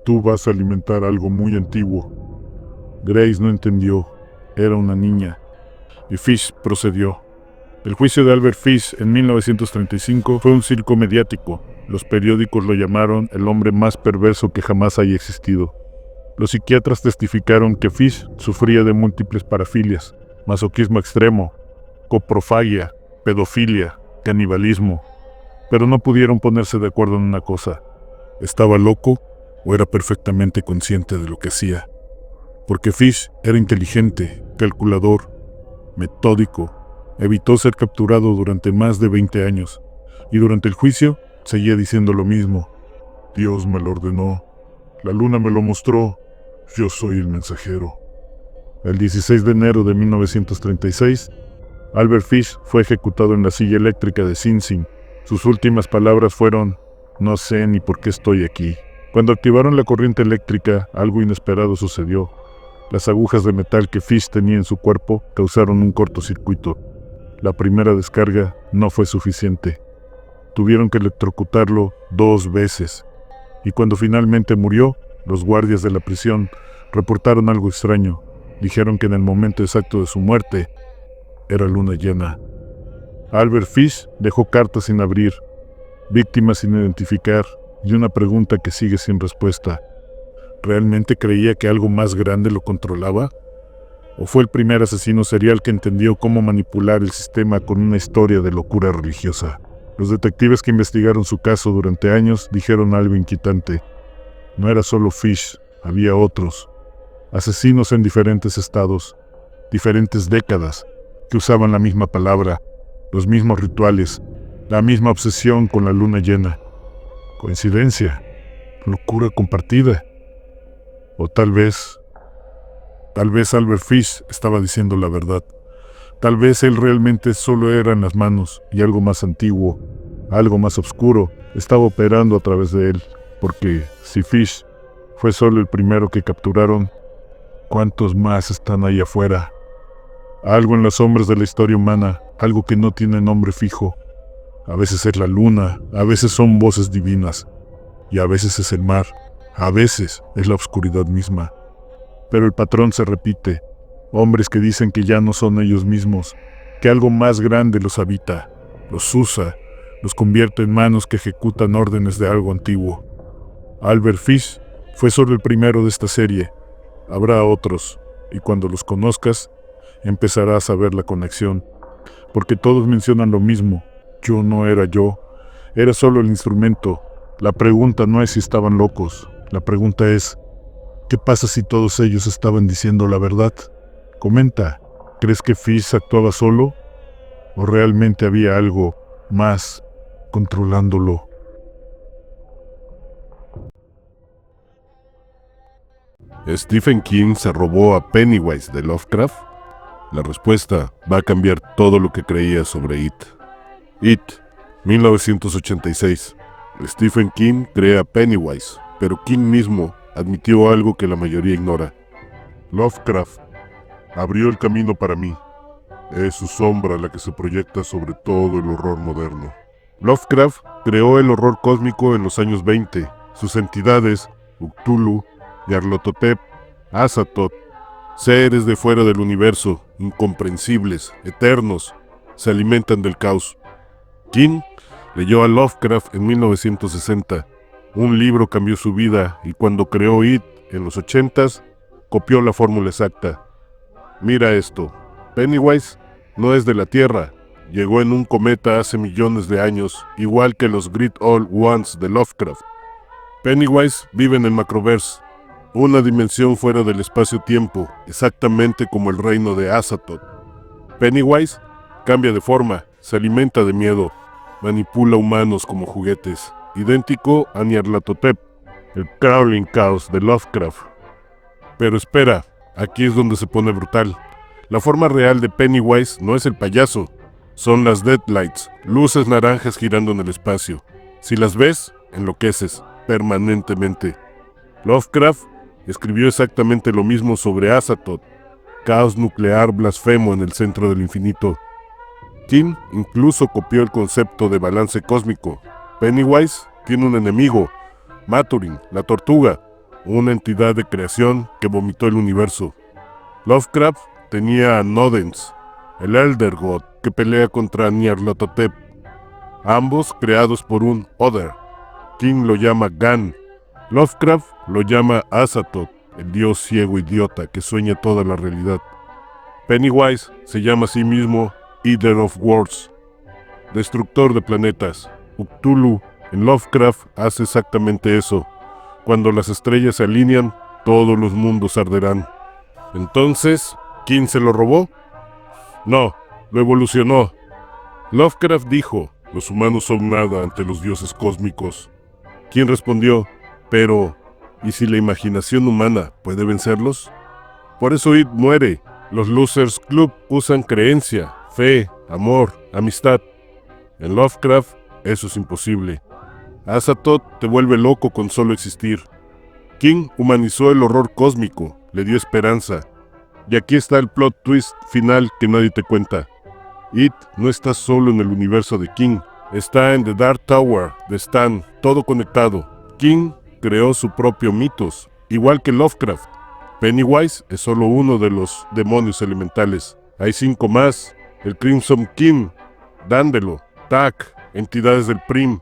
Tú vas a alimentar algo muy antiguo. Grace no entendió. Era una niña. Y Fish procedió. El juicio de Albert Fish en 1935 fue un circo mediático. Los periódicos lo llamaron el hombre más perverso que jamás haya existido. Los psiquiatras testificaron que Fish sufría de múltiples parafilias, masoquismo extremo, coprofagia, pedofilia, canibalismo, pero no pudieron ponerse de acuerdo en una cosa: ¿estaba loco o era perfectamente consciente de lo que hacía? Porque Fish era inteligente, calculador, metódico, evitó ser capturado durante más de 20 años, y durante el juicio seguía diciendo lo mismo: Dios me lo ordenó, la luna me lo mostró, yo soy el mensajero. El 16 de enero de 1936, Albert Fish fue ejecutado en la silla eléctrica de Sing Sing. Sus últimas palabras fueron: "No sé ni por qué estoy aquí". Cuando activaron la corriente eléctrica, algo inesperado sucedió. Las agujas de metal que Fish tenía en su cuerpo causaron un cortocircuito. La primera descarga no fue suficiente. Tuvieron que electrocutarlo 2 veces. Y cuando finalmente murió, los guardias de la prisión reportaron algo extraño. Dijeron que en el momento exacto de su muerte era luna llena. Albert Fish dejó cartas sin abrir, víctimas sin identificar y una pregunta que sigue sin respuesta. ¿Realmente creía que algo más grande lo controlaba? ¿O fue el primer asesino serial que entendió cómo manipular el sistema con una historia de locura religiosa? Los detectives que investigaron su caso durante años dijeron algo inquietante. No era solo Fish, había otros. Asesinos en diferentes estados, diferentes décadas, que usaban la misma palabra, los mismos rituales, la misma obsesión con la luna llena. ¿Coincidencia? ¿Locura compartida? O tal vez Albert Fish estaba diciendo la verdad. Tal vez él realmente solo era en las manos y algo más antiguo, algo más oscuro, estaba operando a través de él. Porque si Fish fue solo el primero que capturaron, ¿cuántos más están ahí afuera? Algo en las sombras de la historia humana, algo que no tiene nombre fijo. A veces es la luna, a veces son voces divinas, y a veces es el mar, a veces es la oscuridad misma. Pero el patrón se repite. Hombres que dicen que ya no son ellos mismos, que algo más grande los habita, los usa, los convierte en manos que ejecutan órdenes de algo antiguo. Albert Fish fue solo el primero de esta serie. Habrá otros, y cuando los conozcas, empezarás a ver la conexión. Porque todos mencionan lo mismo. Yo no era yo, era solo el instrumento. La pregunta no es si estaban locos, la pregunta es: ¿qué pasa si todos ellos estaban diciendo la verdad? Comenta, ¿crees que Fish actuaba solo? ¿O realmente había algo más controlándolo? ¿Stephen King se robó a Pennywise de Lovecraft? La respuesta va a cambiar todo lo que creía sobre It. It, 1986. Stephen King crea a Pennywise, pero King mismo admitió algo que la mayoría ignora. Lovecraft abrió el camino para mí. Es su sombra la que se proyecta sobre todo el horror moderno. Lovecraft creó el horror cósmico en los años 20. Sus entidades, Cthulhu, Nyarlathotep, Azathoth, seres de fuera del universo, incomprensibles, eternos, se alimentan del caos. King leyó a Lovecraft en 1960. Un libro cambió su vida y cuando creó It en los 80s, copió la fórmula exacta. Mira esto, Pennywise no es de la Tierra, llegó en un cometa hace millones de años, igual que los Great Old Ones de Lovecraft. Pennywise vive en el Macroverse, una dimensión fuera del espacio-tiempo, exactamente como el reino de Azathoth. Pennywise cambia de forma, se alimenta de miedo, manipula humanos como juguetes, idéntico a Nyarlathotep, el Crawling Chaos de Lovecraft. Pero espera, aquí es donde se pone brutal. La forma real de Pennywise no es el payaso, son las Deadlights, luces naranjas girando en el espacio. Si las ves, enloqueces, permanentemente. Lovecraft escribió exactamente lo mismo sobre Azathoth, caos nuclear blasfemo en el centro del infinito. King incluso copió el concepto de balance cósmico. Pennywise tiene un enemigo, Maturin, la tortuga, una entidad de creación que vomitó el universo. Lovecraft tenía a Nodens, el Elder God, que pelea contra Nyarlathotep, ambos creados por un Other. King lo llama Gan. Lovecraft lo llama Azathoth, el dios ciego idiota que sueña toda la realidad. Pennywise se llama a sí mismo Eater of Worlds, destructor de planetas. Cthulhu en Lovecraft hace exactamente eso. Cuando las estrellas se alinean, todos los mundos arderán. Entonces, ¿quién se lo robó? No, lo evolucionó. Lovecraft dijo, los humanos son nada ante los dioses cósmicos. ¿Quién respondió? Pero, ¿y si la imaginación humana puede vencerlos? Por eso It muere. Los Losers Club usan creencia, fe, amor, amistad. En Lovecraft, eso es imposible. Azathoth te vuelve loco con solo existir. King humanizó el horror cósmico, le dio esperanza. Y aquí está el plot twist final que nadie te cuenta. It no está solo en el universo de King, está en The Dark Tower de Stan, todo conectado. King creó su propio mitos, igual que Lovecraft. Pennywise es solo uno de los demonios elementales. Hay 5 más: el Crimson King, Dandelo, Tak, entidades del Prim,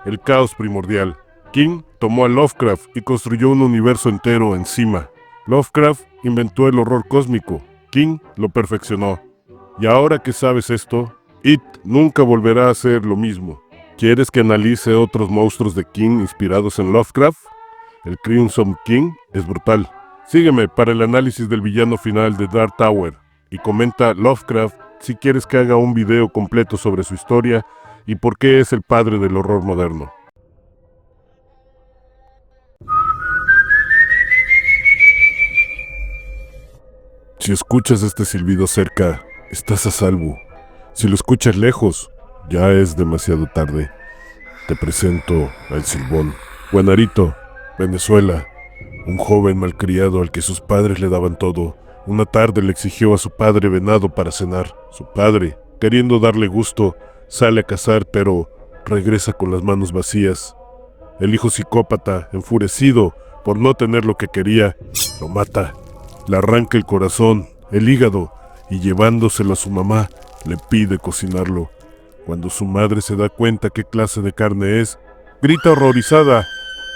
el caos primordial. King tomó a Lovecraft y construyó un universo entero encima. Lovecraft inventó el horror cósmico, King lo perfeccionó. Y ahora que sabes esto, It nunca volverá a ser lo mismo. ¿Quieres que analice otros monstruos de King inspirados en Lovecraft? El Crimson King es brutal. Sígueme para el análisis del villano final de Dark Tower y comenta Lovecraft si quieres que haga un video completo sobre su historia y por qué es el padre del horror moderno. Si escuchas este silbido cerca, estás a salvo. Si lo escuchas lejos, ya es demasiado tarde. Te presento al Silbón. Guanarito, Venezuela. Un joven malcriado al que sus padres le daban todo. Una tarde le exigió a su padre venado para cenar. Su padre, queriendo darle gusto, sale a cazar, pero regresa con las manos vacías. El hijo psicópata, enfurecido por no tener lo que quería, lo mata. Le arranca el corazón, el hígado, y llevándoselo a su mamá, le pide cocinarlo. Cuando su madre se da cuenta qué clase de carne es, grita horrorizada.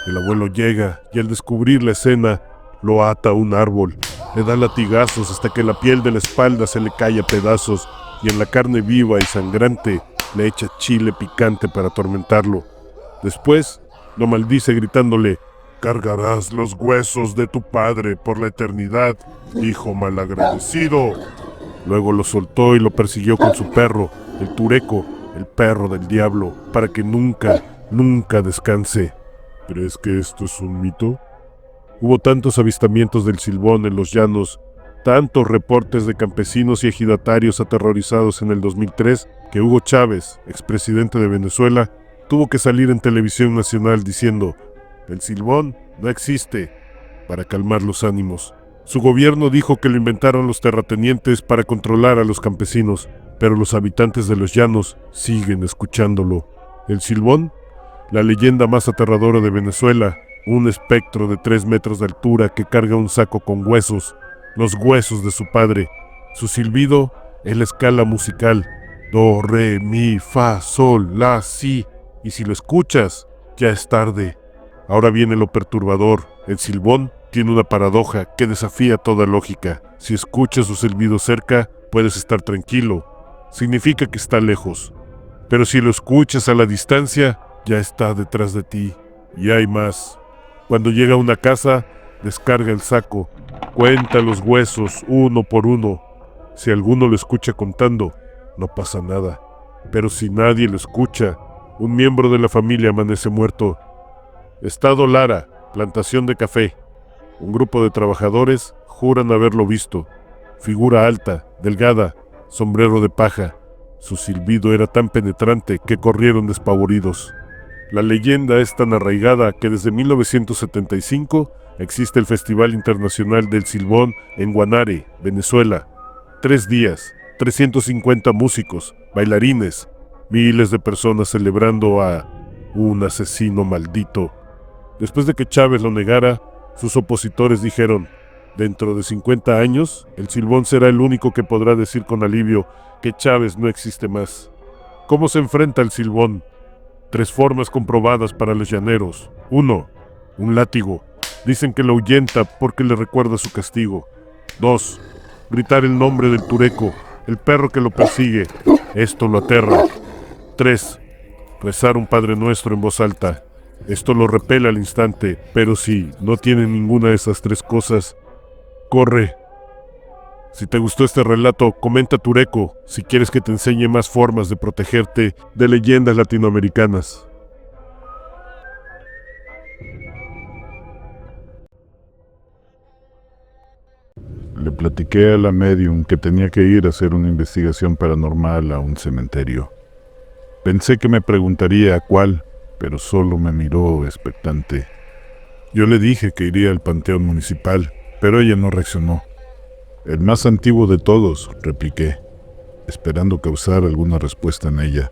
El abuelo llega y al descubrir la escena, lo ata a un árbol. Le da latigazos hasta que la piel de la espalda se le cae a pedazos y en la carne viva y sangrante le echa chile picante para atormentarlo. Después lo maldice gritándole: «Cargarás los huesos de tu padre por la eternidad, hijo malagradecido». Luego lo soltó y lo persiguió con su perro, el Tureco, el perro del diablo, para que nunca descanse. ¿Crees que esto es un mito? Hubo tantos avistamientos del Silbón en los llanos, tantos reportes de campesinos y ejidatarios aterrorizados en el 2003, que Hugo Chávez, expresidente de Venezuela, tuvo que salir en televisión nacional diciendo: «El Silbón no existe», para calmar los ánimos. Su gobierno dijo que lo inventaron los terratenientes para controlar a los campesinos, pero los habitantes de los llanos siguen escuchándolo. El Silbón, la leyenda más aterradora de Venezuela, un espectro de 3 metros de altura que carga un saco con huesos, los huesos de su padre. Su silbido es la escala musical: do, re, mi, fa, sol, la, si. Y si lo escuchas, ya es tarde. Ahora viene lo perturbador. El Silbón tiene una paradoja que desafía toda lógica. Si escuchas su silbido cerca, puedes estar tranquilo. Significa que está lejos. Pero si lo escuchas a la distancia, ya está detrás de ti. Y hay más. Cuando llega a una casa, descarga el saco, cuenta los huesos uno por uno. Si alguno lo escucha contando, no pasa nada. Pero si nadie lo escucha, un miembro de la familia amanece muerto. Estado Lara, plantación de café. Un grupo de trabajadores juran haberlo visto. Figura alta, delgada, sombrero de paja. Su silbido era tan penetrante que corrieron despavoridos. La leyenda es tan arraigada que desde 1975 existe el Festival Internacional del Silbón en Guanare, Venezuela. 3 días, 350 músicos, bailarines, miles de personas celebrando a un asesino maldito. Después de que Chávez lo negara, sus opositores dijeron: dentro de 50 años, el Silbón será el único que podrá decir con alivio que Chávez no existe más. ¿Cómo se enfrenta el Silbón? 3 formas comprobadas para los llaneros. 1. Un látigo. Dicen que lo ahuyenta porque le recuerda su castigo. 2. Gritar el nombre del Tureco, el perro que lo persigue. Esto lo aterra. 3. Rezar un Padre Nuestro en voz alta. Esto lo repele al instante, pero si no tiene ninguna de esas 3 cosas, corre. Si te gustó este relato, comenta Tureco si quieres que te enseñe más formas de protegerte de leyendas latinoamericanas. le platiqué a la medium que tenía que ir a hacer una investigación paranormal a un cementerio. Pensé que me preguntaría a cuál, pero solo me miró expectante. Yo le dije que iría al panteón municipal, pero ella no reaccionó. El más antiguo de todos, repliqué, esperando causar alguna respuesta en ella,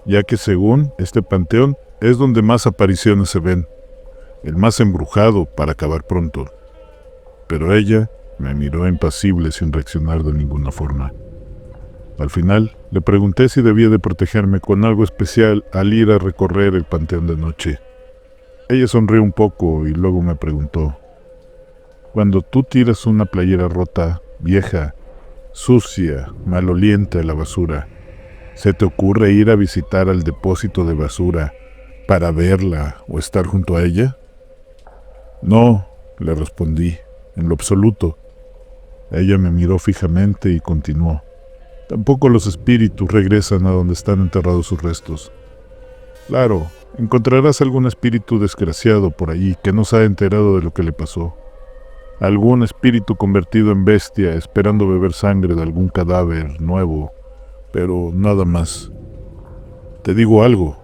ya que según este panteón es donde más apariciones se ven, el más embrujado para acabar pronto. Pero ella me miró impasible sin reaccionar de ninguna forma. Al final, le pregunté si debía de protegerme con algo especial al ir a recorrer el panteón de noche. Ella sonrió un poco y luego me preguntó: cuando tú tiras una playera rota, vieja, sucia, maloliente a la basura, ¿se te ocurre ir a visitar al depósito de basura para verla o estar junto a ella? No, le respondí, en lo absoluto. Ella me miró fijamente y continuó: tampoco los espíritus regresan a donde están enterrados sus restos. Claro, encontrarás algún espíritu desgraciado por allí que no se ha enterado de lo que le pasó. Algún espíritu convertido en bestia esperando beber sangre de algún cadáver nuevo, pero nada más. Te digo algo,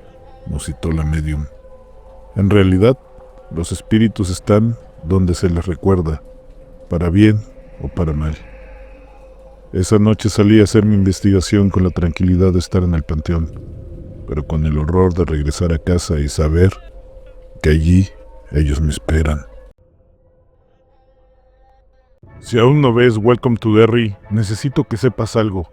musitó la medium. En realidad, los espíritus están donde se les recuerda, para bien o para mal. Esa noche salí a hacer mi investigación con la tranquilidad de estar en el panteón, pero con el horror de regresar a casa y saber que allí ellos me esperan. Si aún no ves Welcome to Derry, necesito que sepas algo.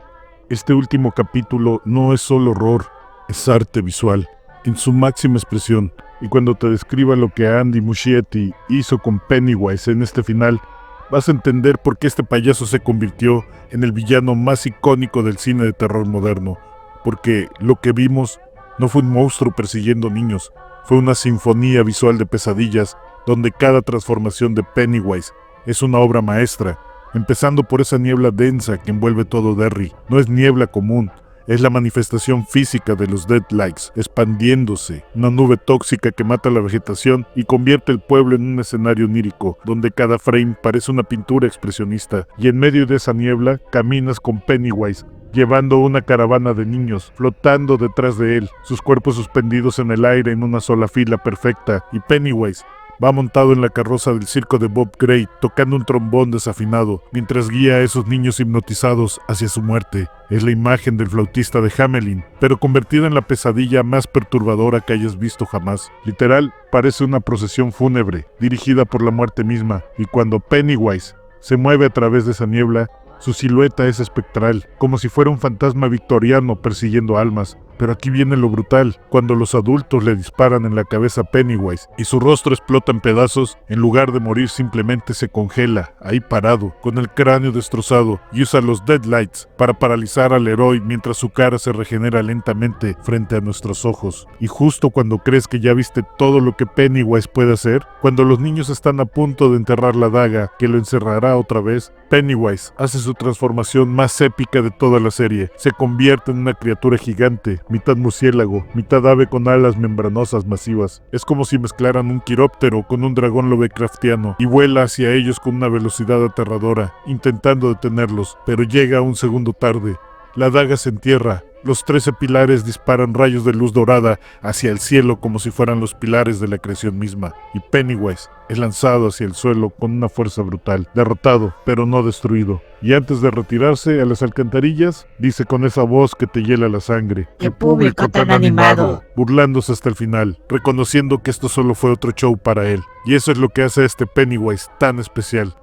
Este último capítulo no es solo horror, es arte visual, en su máxima expresión. Y cuando te describa lo que Andy Muschietti hizo con Pennywise en este final, vas a entender por qué este payaso se convirtió en el villano más icónico del cine de terror moderno. Porque lo que vimos no fue un monstruo persiguiendo niños, fue una sinfonía visual de pesadillas donde cada transformación de Pennywise es una obra maestra, empezando por esa niebla densa que envuelve todo Derry. No es niebla común, es la manifestación física de los Deadlights, expandiéndose, una nube tóxica que mata la vegetación y convierte el pueblo en un escenario onírico, donde cada frame parece una pintura expresionista, y en medio de esa niebla caminas con Pennywise, llevando una caravana de niños, flotando detrás de él, sus cuerpos suspendidos en el aire en una sola fila perfecta, y Pennywise va montado en la carroza del circo de Bob Gray, tocando un trombón desafinado, mientras guía a esos niños hipnotizados hacia su muerte. Es la imagen del flautista de Hamelin, pero convertida en la pesadilla más perturbadora que hayas visto jamás. Literal, parece una procesión fúnebre, dirigida por la muerte misma, y cuando Pennywise se mueve a través de esa niebla, su silueta es espectral, como si fuera un fantasma victoriano persiguiendo almas. Pero aquí viene lo brutal, cuando los adultos le disparan en la cabeza a Pennywise y su rostro explota en pedazos, en lugar de morir simplemente se congela, ahí parado, con el cráneo destrozado, y usa los Deadlights para paralizar al héroe mientras su cara se regenera lentamente frente a nuestros ojos. Y justo cuando crees que ya viste todo lo que Pennywise puede hacer, cuando los niños están a punto de enterrar la daga que lo encerrará otra vez, Pennywise hace su transformación más épica de toda la serie. Se convierte en una criatura gigante, mitad murciélago, mitad ave con alas membranosas masivas. Es como si mezclaran un quiróptero con un dragón lovecraftiano y vuela hacia ellos con una velocidad aterradora, intentando detenerlos, pero llega un segundo tarde. La daga se entierra. Los 13 pilares disparan rayos de luz dorada hacia el cielo como si fueran los pilares de la creación misma, y Pennywise es lanzado hacia el suelo con una fuerza brutal, derrotado, pero no destruido. Y antes de retirarse a las alcantarillas, dice con esa voz que te hiela la sangre: ¡Qué público tan animado! Burlándose hasta el final, reconociendo que esto solo fue otro show para él. Y eso es lo que hace a este Pennywise tan especial.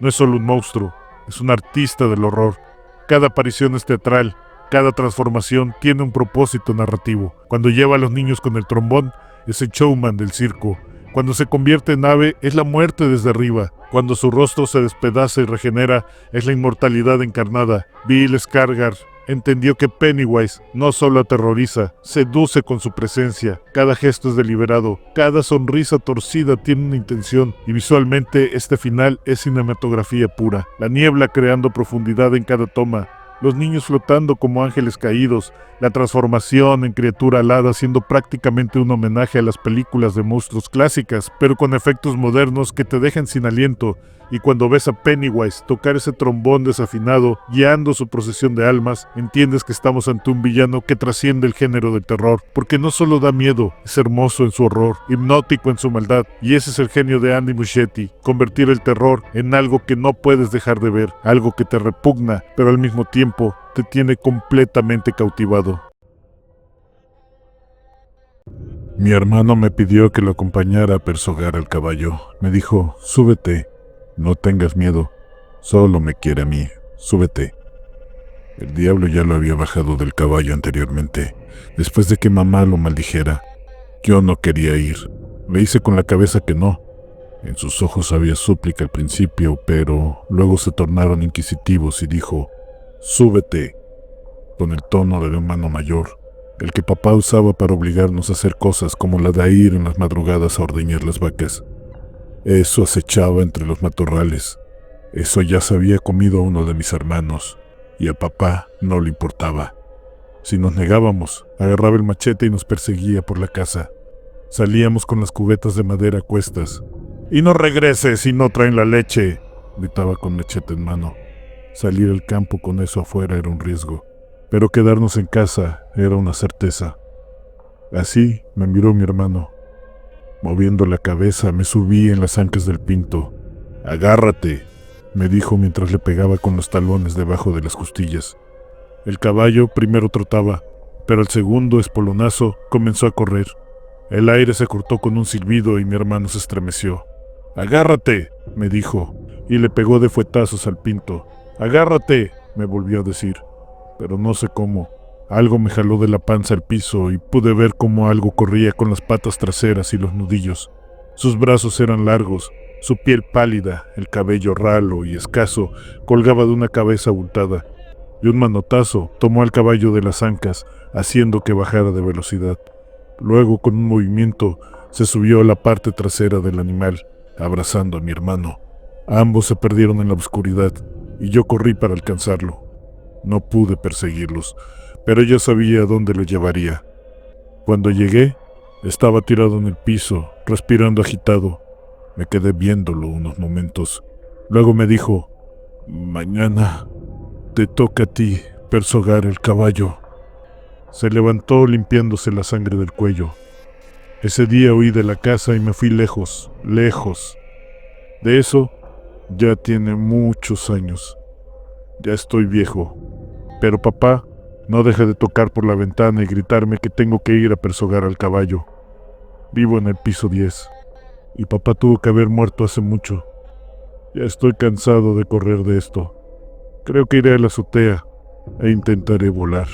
No es solo un monstruo, es un artista del horror. Cada aparición es teatral. Cada transformación tiene un propósito narrativo. Cuando lleva a los niños con el trombón, es el showman del circo. Cuando se convierte en ave, es la muerte desde arriba. Cuando su rostro se despedaza y regenera, es la inmortalidad encarnada. Bill Skarsgård entendió que Pennywise no solo aterroriza, seduce con su presencia. Cada gesto es deliberado, cada sonrisa torcida tiene una intención, y visualmente este final es cinematografía pura. La niebla creando profundidad en cada toma, los niños flotando como ángeles caídos, la transformación en criatura alada siendo prácticamente un homenaje a las películas de monstruos clásicas, pero con efectos modernos que te dejan sin aliento, Y cuando ves a Pennywise tocar ese trombón desafinado, guiando su procesión de almas, entiendes que estamos ante un villano que trasciende el género del terror, porque no solo da miedo, es hermoso en su horror, hipnótico en su maldad, y ese es el genio de Andy Muschietti, convertir el terror en algo que no puedes dejar de ver, algo que te repugna, pero al mismo tiempo te tiene completamente cautivado. Mi hermano me pidió que lo acompañara a persogar al caballo. Me dijo, súbete, no tengas miedo, solo me quiere a mí, súbete. El diablo ya lo había bajado del caballo anteriormente, después de que mamá lo maldijera. Yo no quería ir, le hice con la cabeza que no. En sus ojos había súplica al principio, pero luego se tornaron inquisitivos y dijo, súbete, con el tono del hermano mayor, el que papá usaba para obligarnos a hacer cosas como la de ir en las madrugadas a ordeñar las vacas. Eso acechaba entre los matorrales. Eso ya se había comido a uno de mis hermanos, y a papá no le importaba. Si nos negábamos, agarraba el machete y nos perseguía por la casa. Salíamos con las cubetas de madera a cuestas. «¡Y no regreses si no traen la leche!», gritaba con machete en mano. Salir al campo con eso afuera era un riesgo, pero quedarnos en casa era una certeza. Así me miró mi hermano. Moviendo la cabeza me subí en las ancas del pinto. «¡Agárrate!», me dijo mientras le pegaba con los talones debajo de las costillas. El caballo primero trotaba, pero al segundo espolonazo comenzó a correr. El aire se cortó con un silbido y mi hermano se estremeció. «¡Agárrate!», me dijo, y le pegó de fuetazos al pinto. «¡Agárrate!», me volvió a decir, pero no sé cómo. Algo me jaló de la panza al piso y pude ver cómo algo corría con las patas traseras y los nudillos. Sus brazos eran largos, su piel pálida, el cabello ralo y escaso colgaba de una cabeza abultada. Y un manotazo tomó al caballo de las ancas, haciendo que bajara de velocidad. Luego, con un movimiento, se subió a la parte trasera del animal, abrazando a mi hermano. Ambos se perdieron en la oscuridad, y yo corrí para alcanzarlo. No pude perseguirlos, pero yo sabía dónde lo llevaría. Cuando llegué, estaba tirado en el piso, respirando agitado. Me quedé viéndolo unos momentos. Luego me dijo, «Mañana te toca a ti persogar el caballo». Se levantó limpiándose la sangre del cuello. Ese día huí de la casa y me fui lejos, lejos. De eso ya tiene muchos años. Ya estoy viejo. Pero papá no deja de tocar por la ventana y gritarme que tengo que ir a persogar al caballo. Vivo en el piso 10. Y papá tuvo que haber muerto hace mucho. Ya estoy cansado de correr de esto. Creo que iré a la azotea e intentaré volar.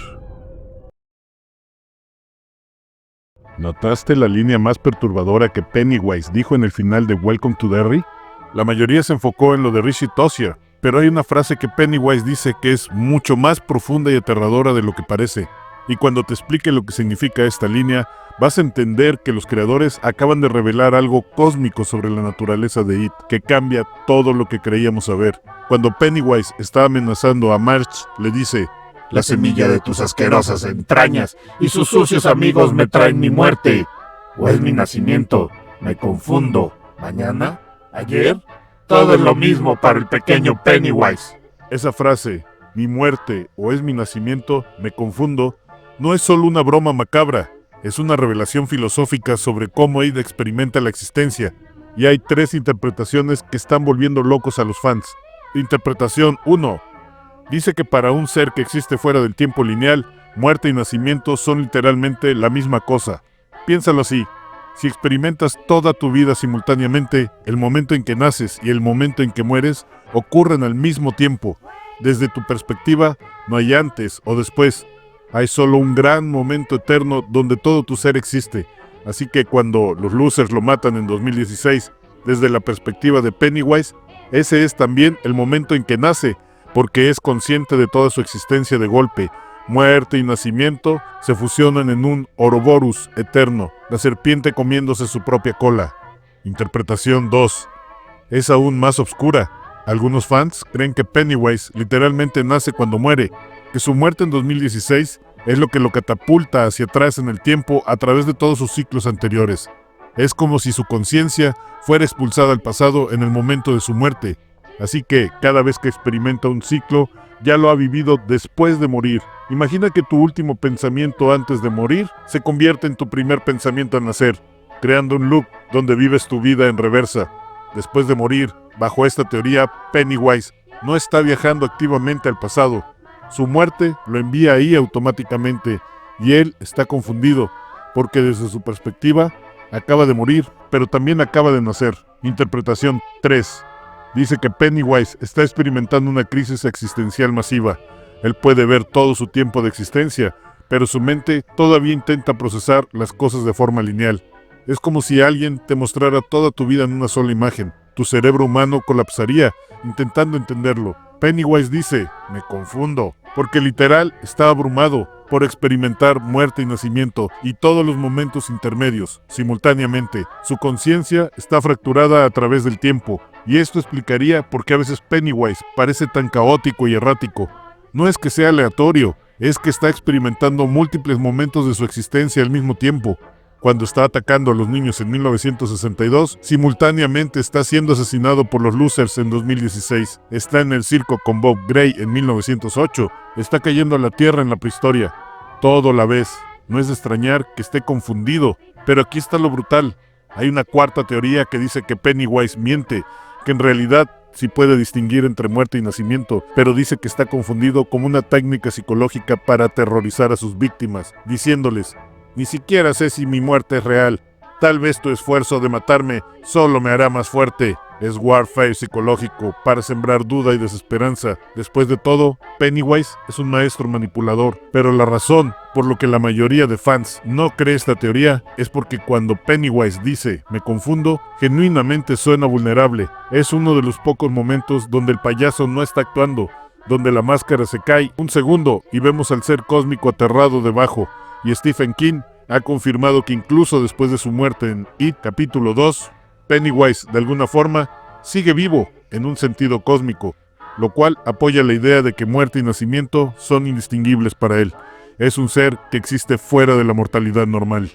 ¿Notaste la línea más perturbadora que Pennywise dijo en el final de Welcome to Derry? La mayoría se enfocó en lo de Richie Tozier, pero hay una frase que Pennywise dice que es mucho más profunda y aterradora de lo que parece. Y cuando te explique lo que significa esta línea, vas a entender que los creadores acaban de revelar algo cósmico sobre la naturaleza de It, que cambia todo lo que creíamos saber. Cuando Pennywise está amenazando a March, le dice, «La semilla de tus asquerosas entrañas y sus sucios amigos me traen mi muerte. O es mi nacimiento, me confundo. ¿Mañana? ¿Ayer? Todo es lo mismo para el pequeño Pennywise». Esa frase, mi muerte o es mi nacimiento, me confundo, no es solo una broma macabra, es una revelación filosófica sobre cómo It experimenta la existencia. Y hay 3 interpretaciones que están volviendo locos a los fans. Interpretación 1. Dice que para un ser que existe fuera del tiempo lineal, muerte y nacimiento son literalmente la misma cosa. Piénsalo así. Si experimentas toda tu vida simultáneamente, el momento en que naces y el momento en que mueres ocurren al mismo tiempo. Desde tu perspectiva, no hay antes o después. Hay solo un gran momento eterno donde todo tu ser existe. Así que cuando los losers lo matan en 2016, desde la perspectiva de Pennywise, ese es también el momento en que nace, porque es consciente de toda su existencia de golpe. Muerte y nacimiento se fusionan en un Ouroboros eterno, la serpiente comiéndose su propia cola. Interpretación 2. Es aún más oscura. Algunos fans creen que Pennywise literalmente nace cuando muere, que su muerte en 2016 es lo que lo catapulta hacia atrás en el tiempo a través de todos sus ciclos anteriores. Es como si su conciencia fuera expulsada al pasado en el momento de su muerte. Así que cada vez que experimenta un ciclo, ya lo ha vivido después de morir. Imagina que tu último pensamiento antes de morir se convierte en tu primer pensamiento al nacer, creando un loop donde vives tu vida en reversa. Después de morir, bajo esta teoría, Pennywise no está viajando activamente al pasado. Su muerte lo envía ahí automáticamente y él está confundido, porque desde su perspectiva, acaba de morir, pero también acaba de nacer. Interpretación 3. Dice que Pennywise está experimentando una crisis existencial masiva. Él puede ver todo su tiempo de existencia, pero su mente todavía intenta procesar las cosas de forma lineal. Es como si alguien te mostrara toda tu vida en una sola imagen. Tu cerebro humano colapsaría intentando entenderlo. Pennywise dice, me confundo, porque literal está abrumado por experimentar muerte y nacimiento y todos los momentos intermedios, simultáneamente. Su conciencia está fracturada a través del tiempo, y esto explicaría por qué a veces Pennywise parece tan caótico y errático. No es que sea aleatorio, es que está experimentando múltiples momentos de su existencia al mismo tiempo. Cuando está atacando a los niños en 1962, simultáneamente está siendo asesinado por los Losers en 2016, está en el circo con Bob Gray en 1908, está cayendo a la tierra en la prehistoria. Todo a la vez. No es de extrañar que esté confundido, pero aquí está lo brutal. Hay una cuarta teoría que dice que Pennywise miente, que en realidad sí puede distinguir entre muerte y nacimiento, pero dice que está confundido como una técnica psicológica para aterrorizar a sus víctimas, diciéndoles: ni siquiera sé si mi muerte es real. Tal vez tu esfuerzo de matarme solo me hará más fuerte. Es warfare psicológico para sembrar duda y desesperanza. Después de todo, Pennywise es un maestro manipulador. Pero la razón por lo que la mayoría de fans no cree esta teoría es porque cuando Pennywise dice "me confundo", genuinamente suena vulnerable. Es uno de los pocos momentos donde el payaso no está actuando, donde la máscara se cae un segundo y vemos al ser cósmico aterrado debajo. Y Stephen King ha confirmado que incluso después de su muerte en It capítulo 2, Pennywise de alguna forma sigue vivo en un sentido cósmico, lo cual apoya la idea de que muerte y nacimiento son indistinguibles para él. Es un ser que existe fuera de la mortalidad normal.